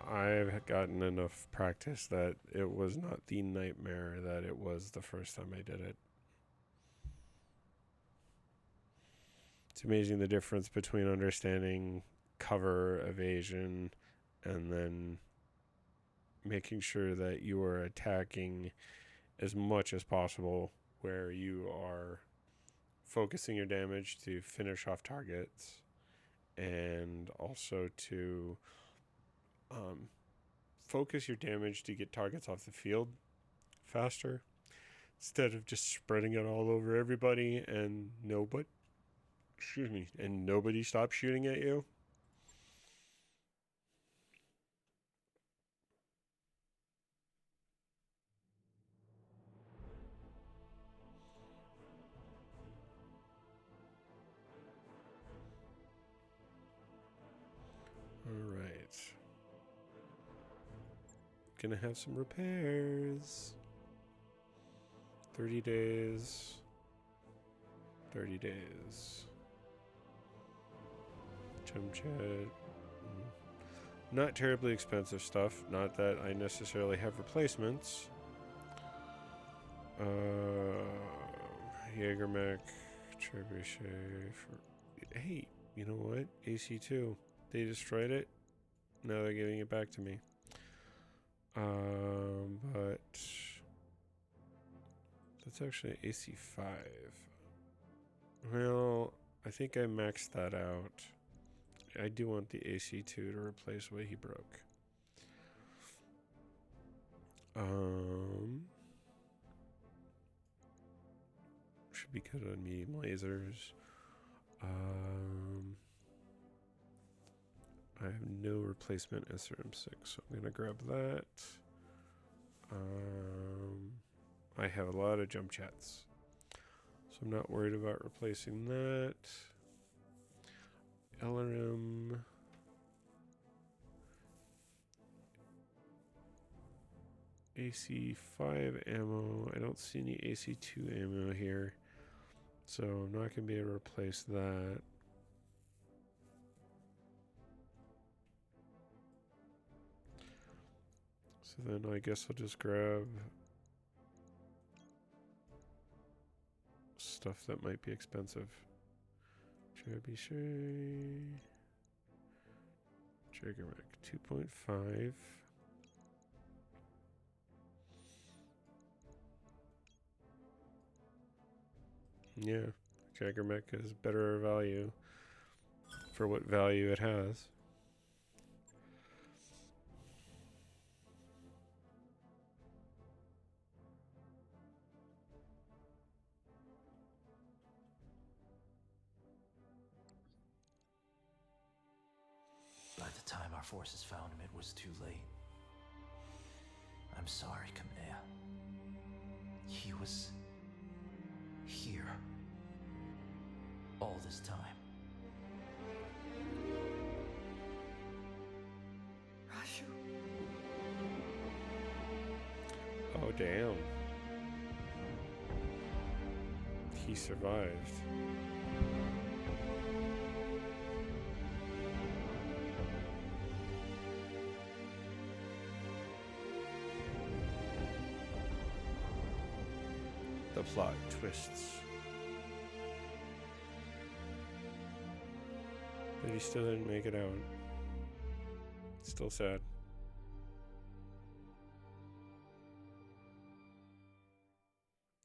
I've gotten enough practice that it was not the nightmare that it was the first time I did it. It's amazing the difference between understanding cover evasion and then making sure that you are attacking as much as possible, where you are focusing your damage to finish off targets and also to focus your damage to get targets off the field faster instead of just spreading it all over everybody and nobody stops shooting at you. gonna have some repairs. 30 days. 30 days. Jump jet. Not terribly expensive stuff. Not that I necessarily have replacements. Jaegermech, Trebuchet. Hey, you know what? AC2. They destroyed it. Now they're giving it back to me. But that's actually AC5. Well, I think I maxed that out. I do want the AC2 to replace what he broke. Should be good on medium lasers. I have no replacement SRM6, so I'm gonna grab that. I have a lot of jump jets, so I'm not worried about replacing that. LRM. AC5 ammo. I don't see any AC2 ammo here, so I'm not going to be able to replace that. So then I guess I'll just grab stuff that might be expensive. Trebuchet. Jaegermech 2.5. Yeah, Jaegermech is better value for what value it has. By the time our forces found him, it was too late. I'm sorry, Kamea. He was here all this time. Rashu. Oh, damn. He survived. The plot twists. But he still didn't make it out. Still sad.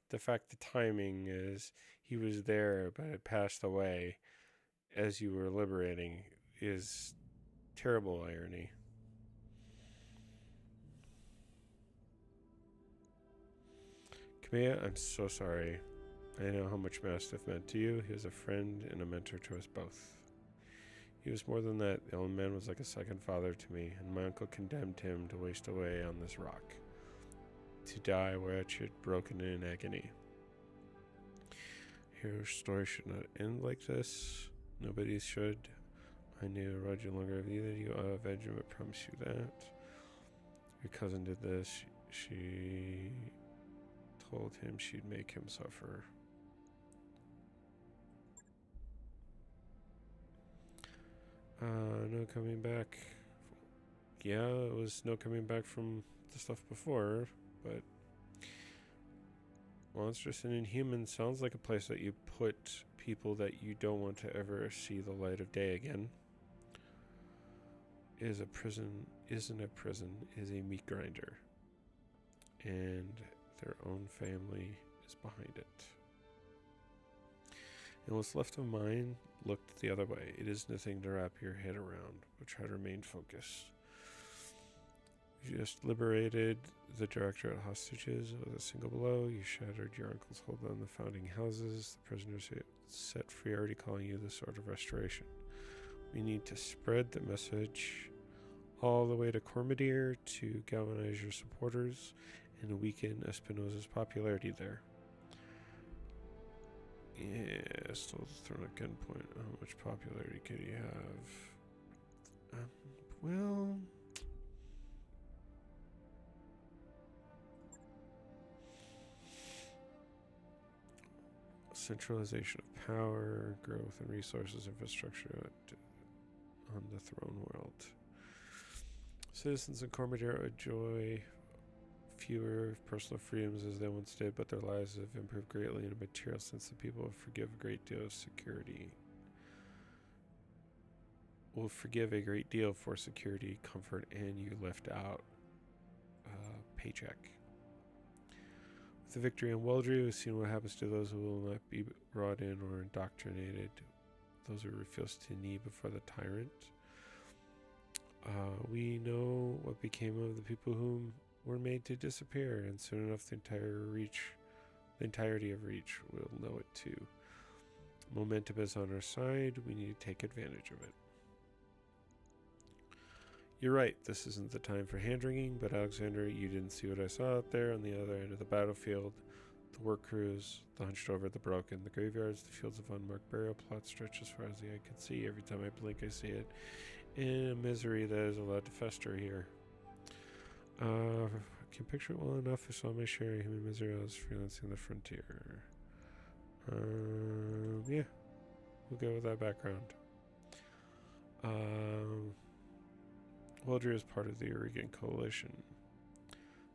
The fact the timing is he was there but had passed away as you were liberating is terrible irony. Kamea, I'm so sorry. I know how much Mastiff meant to you. He was a friend and a mentor to us both. He was more than that. The old man was like a second father to me, and my uncle condemned him to waste away on this rock, to die wretched, broken in agony. Hero's story should not end like this. Nobody should. I knew Roger longer of either you. I promise you that. Your cousin did this. She told him she'd make him suffer. No coming back. Yeah, it was no coming back from the stuff before, but Monstrous and Inhuman sounds like a place that you put people that you don't want to ever see the light of day again. Isn't a prison, is a meat grinder. And their own family is behind it. And what's left of mine looked the other way. It is nothing to wrap your head around, but try to remain focused. You just liberated the Directorate hostages with a single blow. You shattered your uncle's hold on the founding houses. The prisoners set free already calling you the Sword of Restoration. We need to spread the message all the way to Cormadir to galvanize your supporters and weaken Espinosa's popularity there. Yeah, still thrown at gunpoint. How much popularity could he have? Well, centralization of power, growth and resources, infrastructure on the throne world. Citizens in Cormadero enjoy fewer personal freedoms as they once did, but their lives have improved greatly in a material sense. The people forgive a great deal of security. Will forgive a great deal for security, comfort, and you left out paycheck. With the victory on Weldry, we've seen what happens to those who will not be brought in or indoctrinated, those who refuse to knee before the tyrant. We know what became of the people whom were made to disappear, and soon enough the entirety of Reach will know it too. Momentum is on our side. We need to take advantage of it. You're right, this isn't the time for hand-wringing, but Alexander, you didn't see what I saw out there on the other end of the battlefield. The work crews, the hunched over, the broken, the graveyards, the fields of unmarked burial plots stretch as far as the eye can see. Every time I blink, I see it. In a misery that is allowed to fester here. I can picture it well enough. I saw my share of human misery. I was freelancing on the frontier. Yeah, we'll go with that background. Weldry is part of the Oregon Coalition.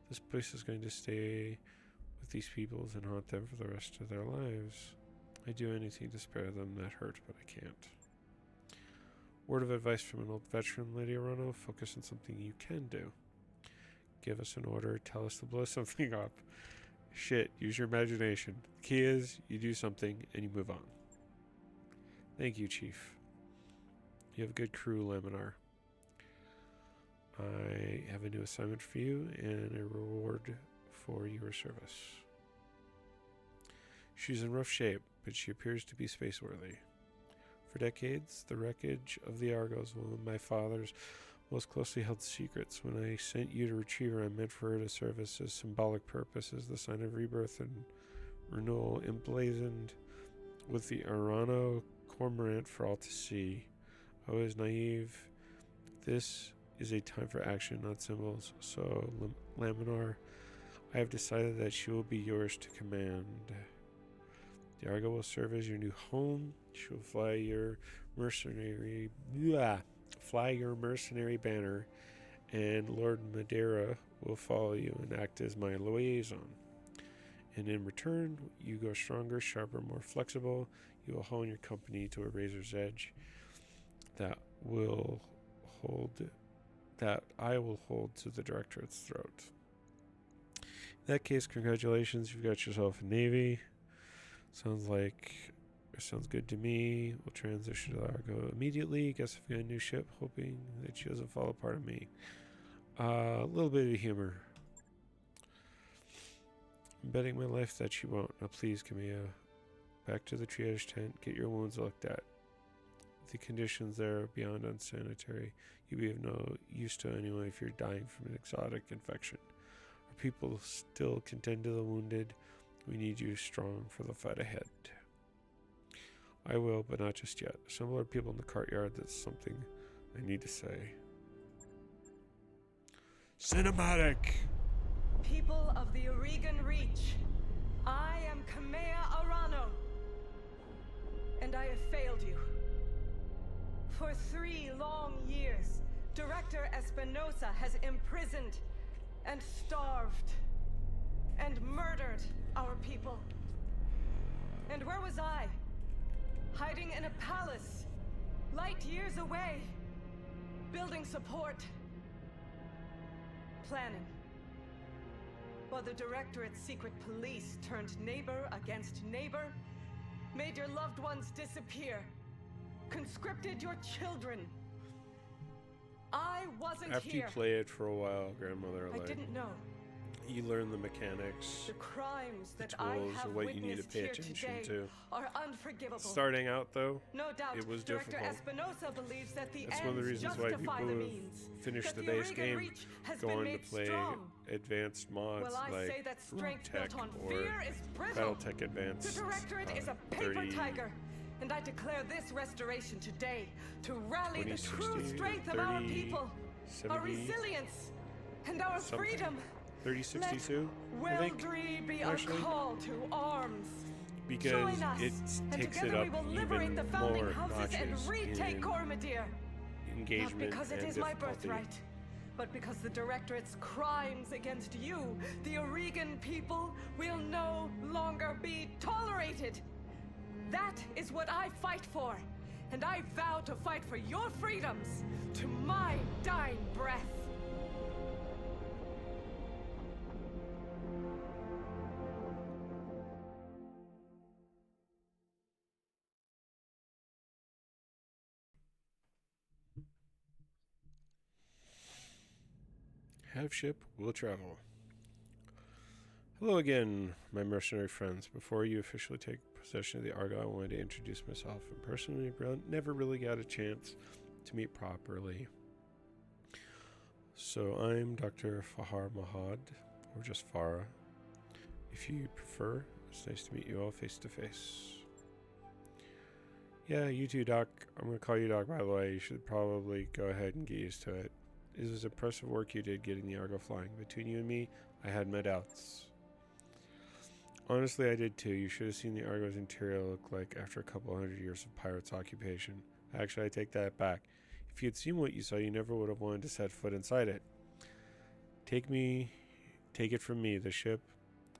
This place is going to stay with these peoples and haunt them for the rest of their lives. I do anything to spare them. That hurts, but I can't. Word of advice from an old veteran, Lady Arano: focus on something you can do. Give us an order, tell us to blow something up. Shit, use your imagination. The key is, you do something and you move on. Thank you, Chief. You have a good crew, Laminar. I have a new assignment for you and a reward for your service. She's in rough shape, but she appears to be space-worthy. For decades, the wreckage of the Argos was one of my father's most closely held secrets. When I sent you to retrieve her, I meant for her to serve as a symbolic purpose, as the sign of rebirth and renewal, emblazoned with the Arano cormorant for all to see. I was naive. This is a time for action, not symbols. So, Laminar, I have decided that she will be yours to command. The Argo will serve as your new home. She will fly your mercenary banner, and Lord Madeira will follow you and act as my liaison. And in return, you go stronger, sharper, more flexible. You will hone your company to a razor's edge that I will hold to the Directorate's throat. In that case, congratulations, you've got yourself a navy. Sounds good to me. We'll transition to the Argo immediately. Guess I've got a new ship, hoping that she doesn't fall apart on me. A little bit of humor. I'm betting my life that she won't. Now please, Camilla, back to the triage tent. Get your wounds looked at. The conditions there are beyond unsanitary. You'll be of no use to anyone if you're dying from an exotic infection. Our people still contend to the wounded. We need you strong for the fight ahead. I will, but not just yet. Assemble our people in the courtyard. That's something I need to say. Cinematic! People of the Oregon Reach, I am Kamea Arano, and I have failed you. For 3 long years, Director Espinosa has imprisoned and starved and murdered our people. And where was I? Hiding in a palace, light years away, building support, planning. While the Directorate's secret police turned neighbor against neighbor, made your loved ones disappear, conscripted your children. I wasn't After here. you play it for a while, Grandmother, I didn't know. You learn the mechanics, The crimes the that I tools, have of what you need to witnessed pay here attention today to. are unforgivable. Starting out, though, No doubt, it was Director difficult. Espinosa believes that the That's one of the ends reasons why justify people the who means. finish that the the base Oregon game Reach has go been on to made play strong. advanced mods Well, I like say that strength Tech built on or fear is brittle. Battletech Advanced The Directorate is a paper 30, tiger, and I declare this restoration today to rally the 2060, true strength of our 30, people, 70, our resilience, and our something. freedom. 3062, Let I think. Weldry be actually. a call to arms. because Join us, it and takes it together up we will liberate even the founding more houses and notches retake in Cormadir. Not engagement because it and is my difficulty. birthright, but because the Directorate's crimes against you, the Oregon people, will no longer be tolerated. That is what I fight for, and I vow to fight for your freedoms to my dying breath. Have ship will travel. Hello again, my mercenary friends. Before you officially take possession of the Argo, I wanted to introduce myself in person. We never really got a chance to meet properly. So I'm Dr. Fahar Mahad, or just Farah, if you prefer. It's nice to meet you all face to face. Yeah, you too, Doc. I'm going to call you Doc, by the way. You should probably go ahead and get used to it. It was impressive work you did getting the Argo flying. Between you and me, I had my doubts. Honestly, I did too. You should have seen the Argo's interior look like after a couple 100 years of pirates' occupation. Actually, I take that back. If you'd seen what you saw, you never would have wanted to set foot inside it. Take it from me, the ship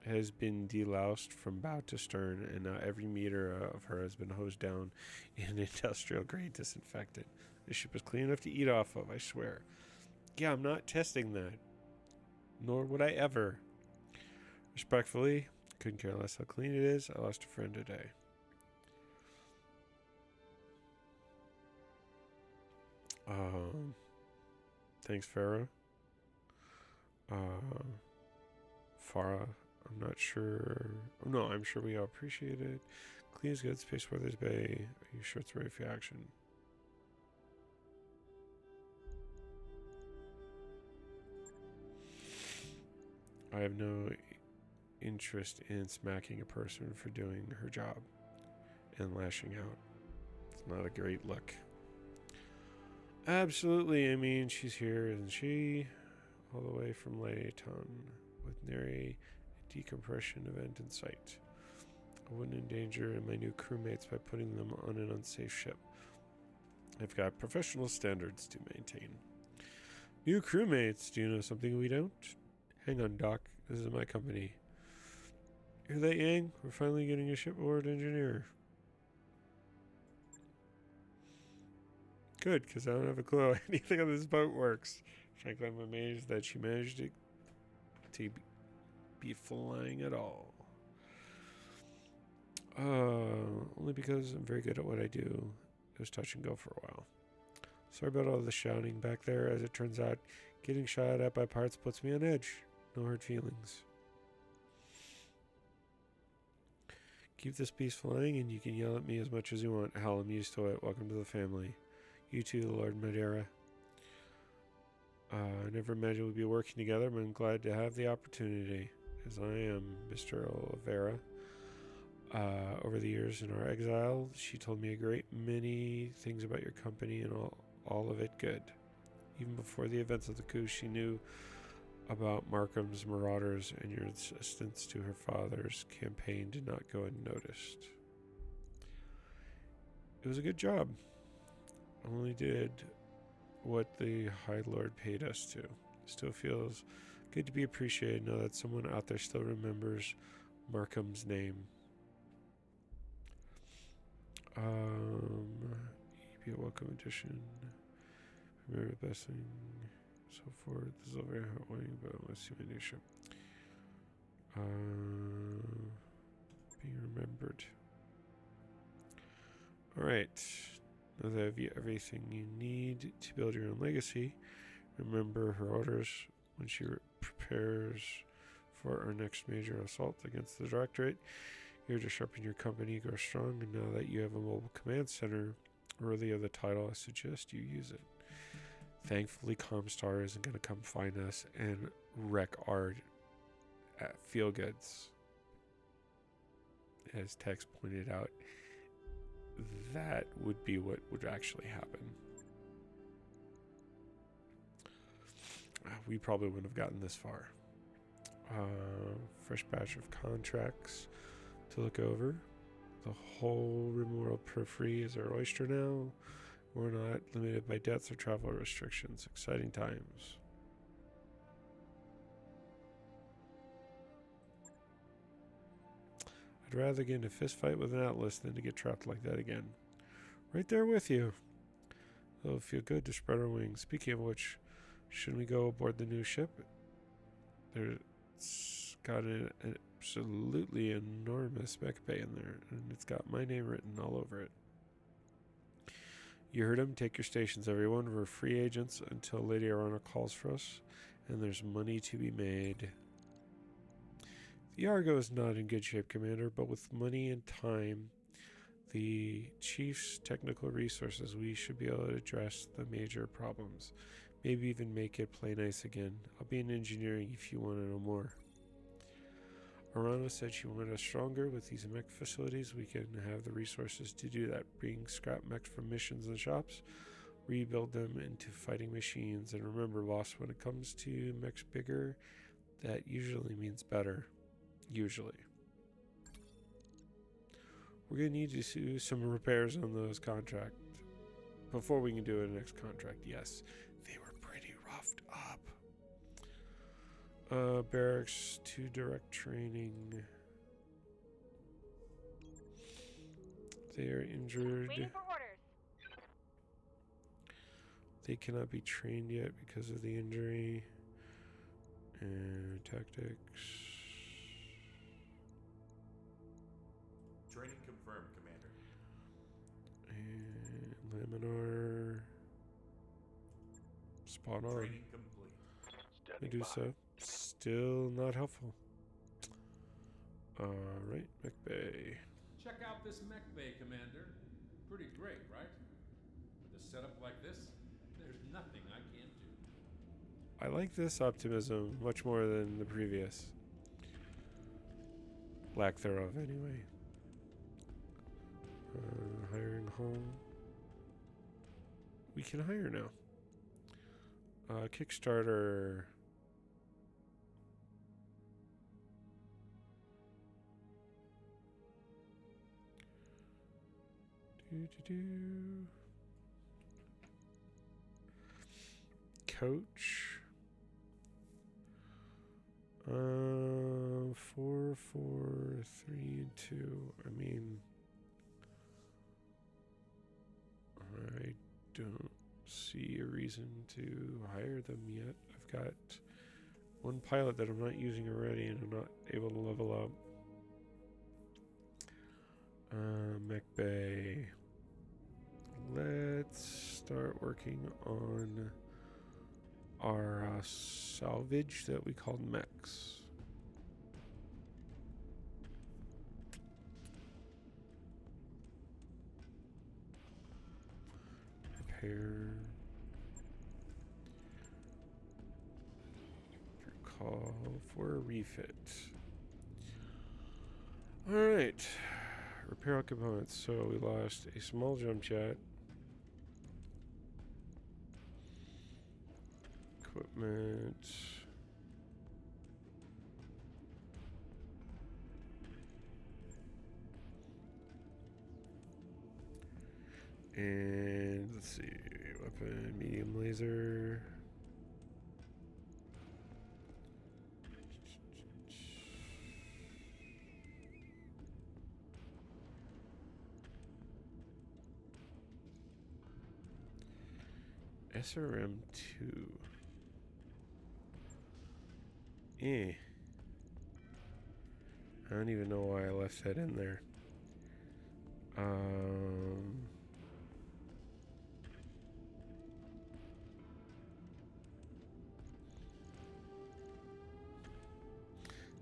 has been deloused from bow to stern, and now every meter of her has been hosed down in industrial-grade disinfectant. The ship is clean enough to eat off of, I swear. Yeah, I'm not testing that. Nor would I ever. Respectfully, couldn't care less how clean it is. I lost a friend today. Thanks, Farah. Farah, I'm not sure. Oh, no, I'm sure we all appreciate it. Clean as good. Space Weathers Bay. Are you sure it's ready for action? I have no interest in smacking a person for doing her job and lashing out. It's not a great look. Absolutely, I mean, she's here, isn't she? All the way from Layton, with nary a decompression event in sight. I wouldn't endanger my new crewmates by putting them on an unsafe ship. I've got professional standards to maintain. New crewmates, do you know something we don't? Hang on, Doc. This is my company. Hear that, Yang? We're finally getting a shipboard engineer. Good, because I don't have a clue how anything on this boat works. Frankly, I'm amazed that she managed to be flying at all. Only because I'm very good at what I do. It was touch and go for a while. Sorry about all the shouting back there. As it turns out, getting shot at by pirates puts me on edge. No hard feelings. Keep this piece flying and you can yell at me as much as you want. Hell, I'm used to it. Welcome to the family. You too, Lord Madeira. I never imagined we'd be working together, but I'm glad to have the opportunity, as I am Mr. Oliveira. Over the years in our exile, she told me a great many things about your company and all of it good. Even before the events of the coup, she knew about Markham's marauders, and your assistance to her father's campaign did not go unnoticed. It was a good job. I only did what the High Lord paid us to. Still feels good to be appreciated, know that someone out there still remembers Markham's name. Be a welcome addition. Remember the best thing, so forth. This is all very heartwarming, but let's see my new ship. Being remembered. Alright. Now that I have everything you need to build your own legacy, remember her orders when she prepares for our next major assault against the Directorate. You're to sharpen your company, grow strong, and now that you have a mobile command center worthy of the title, I suggest you use it. Thankfully, Comstar isn't going to come find us and wreck our feel goods. As Tex pointed out, that would be what would actually happen. We probably wouldn't have gotten this far. Fresh batch of contracts to look over. The whole removal periphery is our oyster now. We're not limited by depth or travel restrictions. Exciting times. I'd rather get in a fist fight with an Atlas than to get trapped like that again. Right there with you. It'll feel good to spread our wings. Speaking of which, shouldn't we go aboard the new ship? It's got an absolutely enormous mech bay in there, and it's got my name written all over it. You heard him. Take your stations, everyone. We're free agents until Lady Arana calls for us, and there's money to be made. The Argo is not in good shape, Commander, but with money and time, the Chief's technical resources, we should be able to address the major problems. Maybe even make it play nice again. I'll be in engineering if you want to know more. Arana said she wanted us stronger. With these mech facilities, we can have the resources to do that. Bring scrap mechs from missions and shops, rebuild them into fighting machines. And remember, boss, when it comes to mechs bigger, that usually means better. Usually. We're going to need to do some repairs on those contracts before we can do a next contract. Yes, they were pretty roughed up. Barracks to direct training. They are injured. Waiting for orders. They cannot be trained yet because of the injury. And tactics. Training confirmed, Commander. And Laminar. Spot on. Training complete. Medusa. Still not helpful. Alright, mech bay. Check out this mech bay, Commander. Pretty great, right? With a setup like this, there's nothing I can't do. I like this optimism much more than the previous. Lack thereof, anyway. Hiring home. We can hire now. Kickstarter. Coach. 4, 4, 3, and 2. I mean, I don't see a reason to hire them yet. I've got one pilot that I'm not using already, and I'm not able to level up. Mech Bay. Let's start working on our salvage that we called mechs. Repair. Call for a refit. Alright. Repair all components. So we lost a small jump jet. Equipment. And let's see, weapon, medium laser. SRM-2. I don't even know why I left that in there.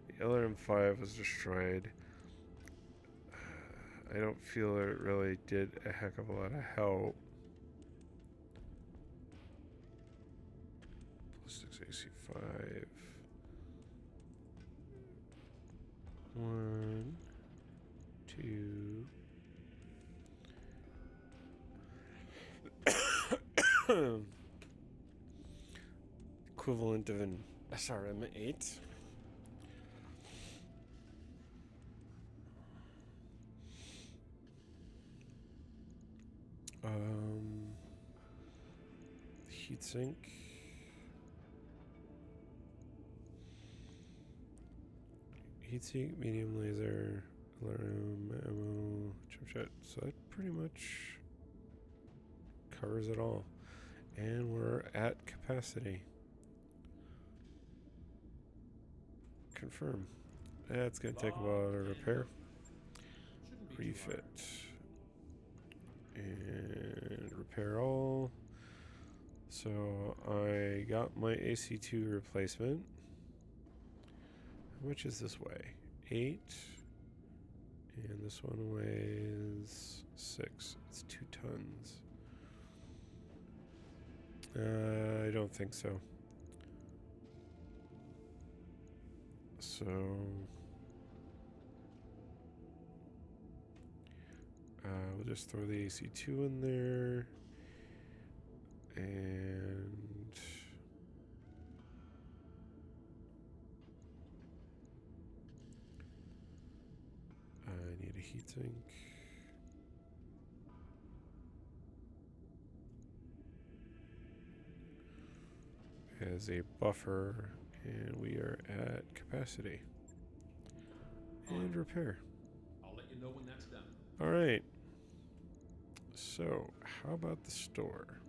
The LRM-5 was destroyed. I don't feel that it really did a heck of a lot of help. Ballistics AC-5. 1, 2. Equivalent of an SRM-8. Heatsink. Heatsink, medium laser, alarm, ammo, jump jet. So that pretty much covers it all. And we're at capacity. Confirm. That's going to take a while to repair. Refit. And repair all. So I got my AC2 replacement. How much is this weigh? 8. And this one weighs 6. It's 2 tons. I don't think so. So we'll just throw the AC2 in there. And I need a heatsink. As a buffer, and we are at capacity. And repair. I'll let you know when that's done. Alright. So, how about the store?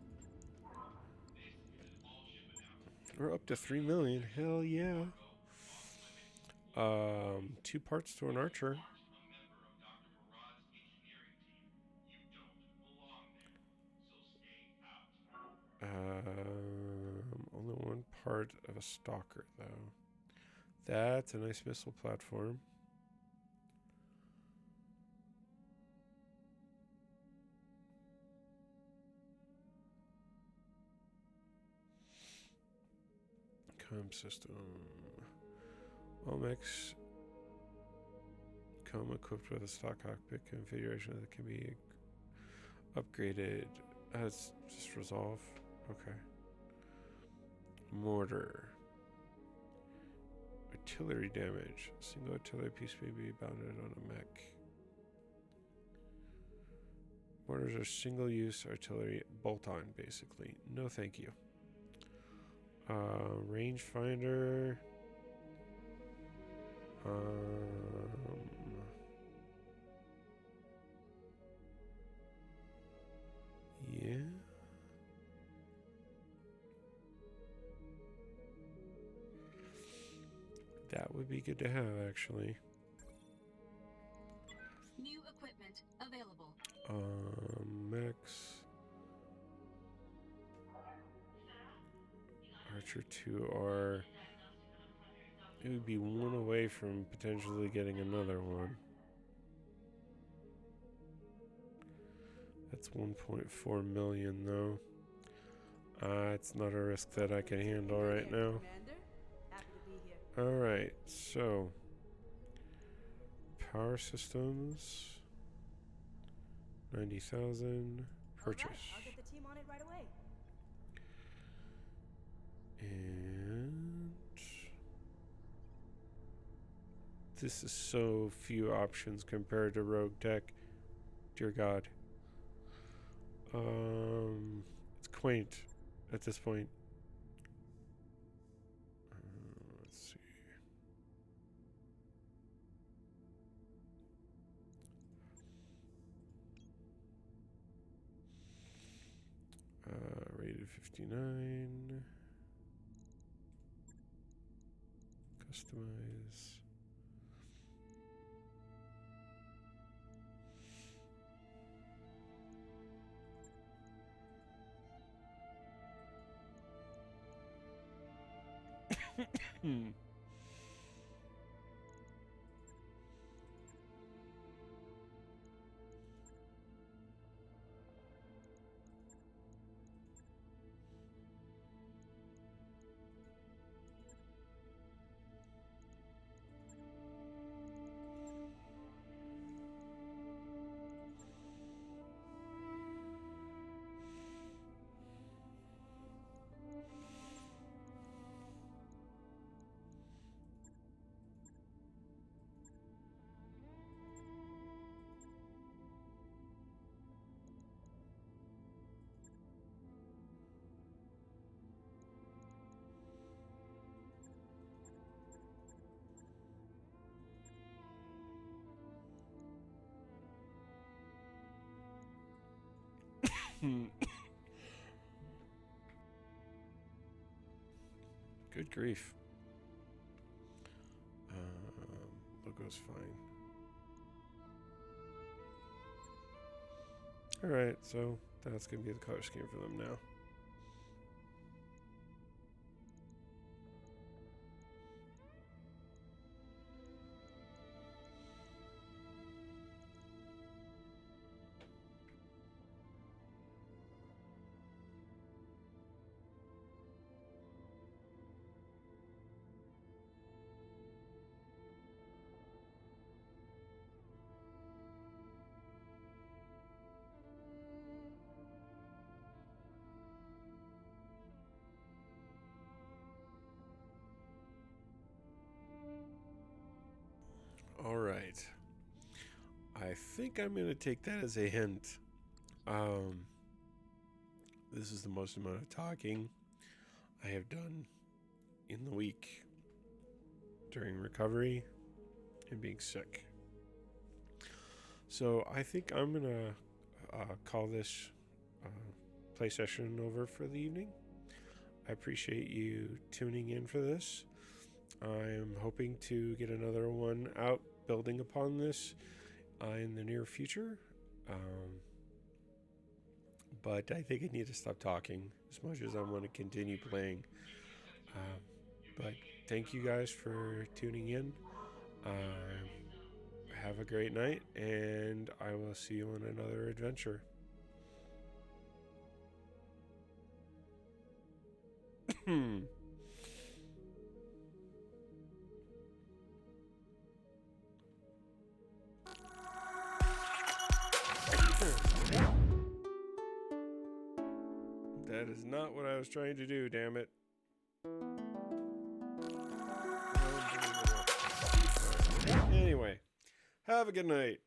We're up to 3 million. Hell yeah. 2 parts to an archer. Only 1 part of a stalker, though. That's a nice missile platform. Comm system. All mechs come equipped with a stock cockpit configuration that can be upgraded. That's just resolve. Okay. Mortar. Artillery damage. Single artillery piece may be mounted on a mech. Mortars are single-use artillery bolt-on, basically. No thank you. Rangefinder. Yeah. That would be good to have, actually. New equipment available. Max. Archer 2R. It would be 1 away from potentially getting another one. That's 1.4 million, though. It's not a risk that I can handle right now. Alright, so power systems 90,000 purchase. Right, I'll get the team on it right away. And this is so few options compared to Rogue Tech. Dear God. It's quaint at this point. Let's see. Rated 59. Customize. Good grief. Logo's fine. Alright, so that's going to be the color scheme for them now. All right. I think I'm going to take that as a hint. This is the most amount of talking I have done in the week during recovery and being sick. So I think I'm going to call this play session over for the evening. I appreciate you tuning in for this. I'm hoping to get another one out building upon this in the near future. But I think I need to stop talking as much as I want to continue playing. But thank you guys for tuning in. Have a great night, and I will see you on another adventure. That is not what I was trying to do, damn it. Anyway, have a good night.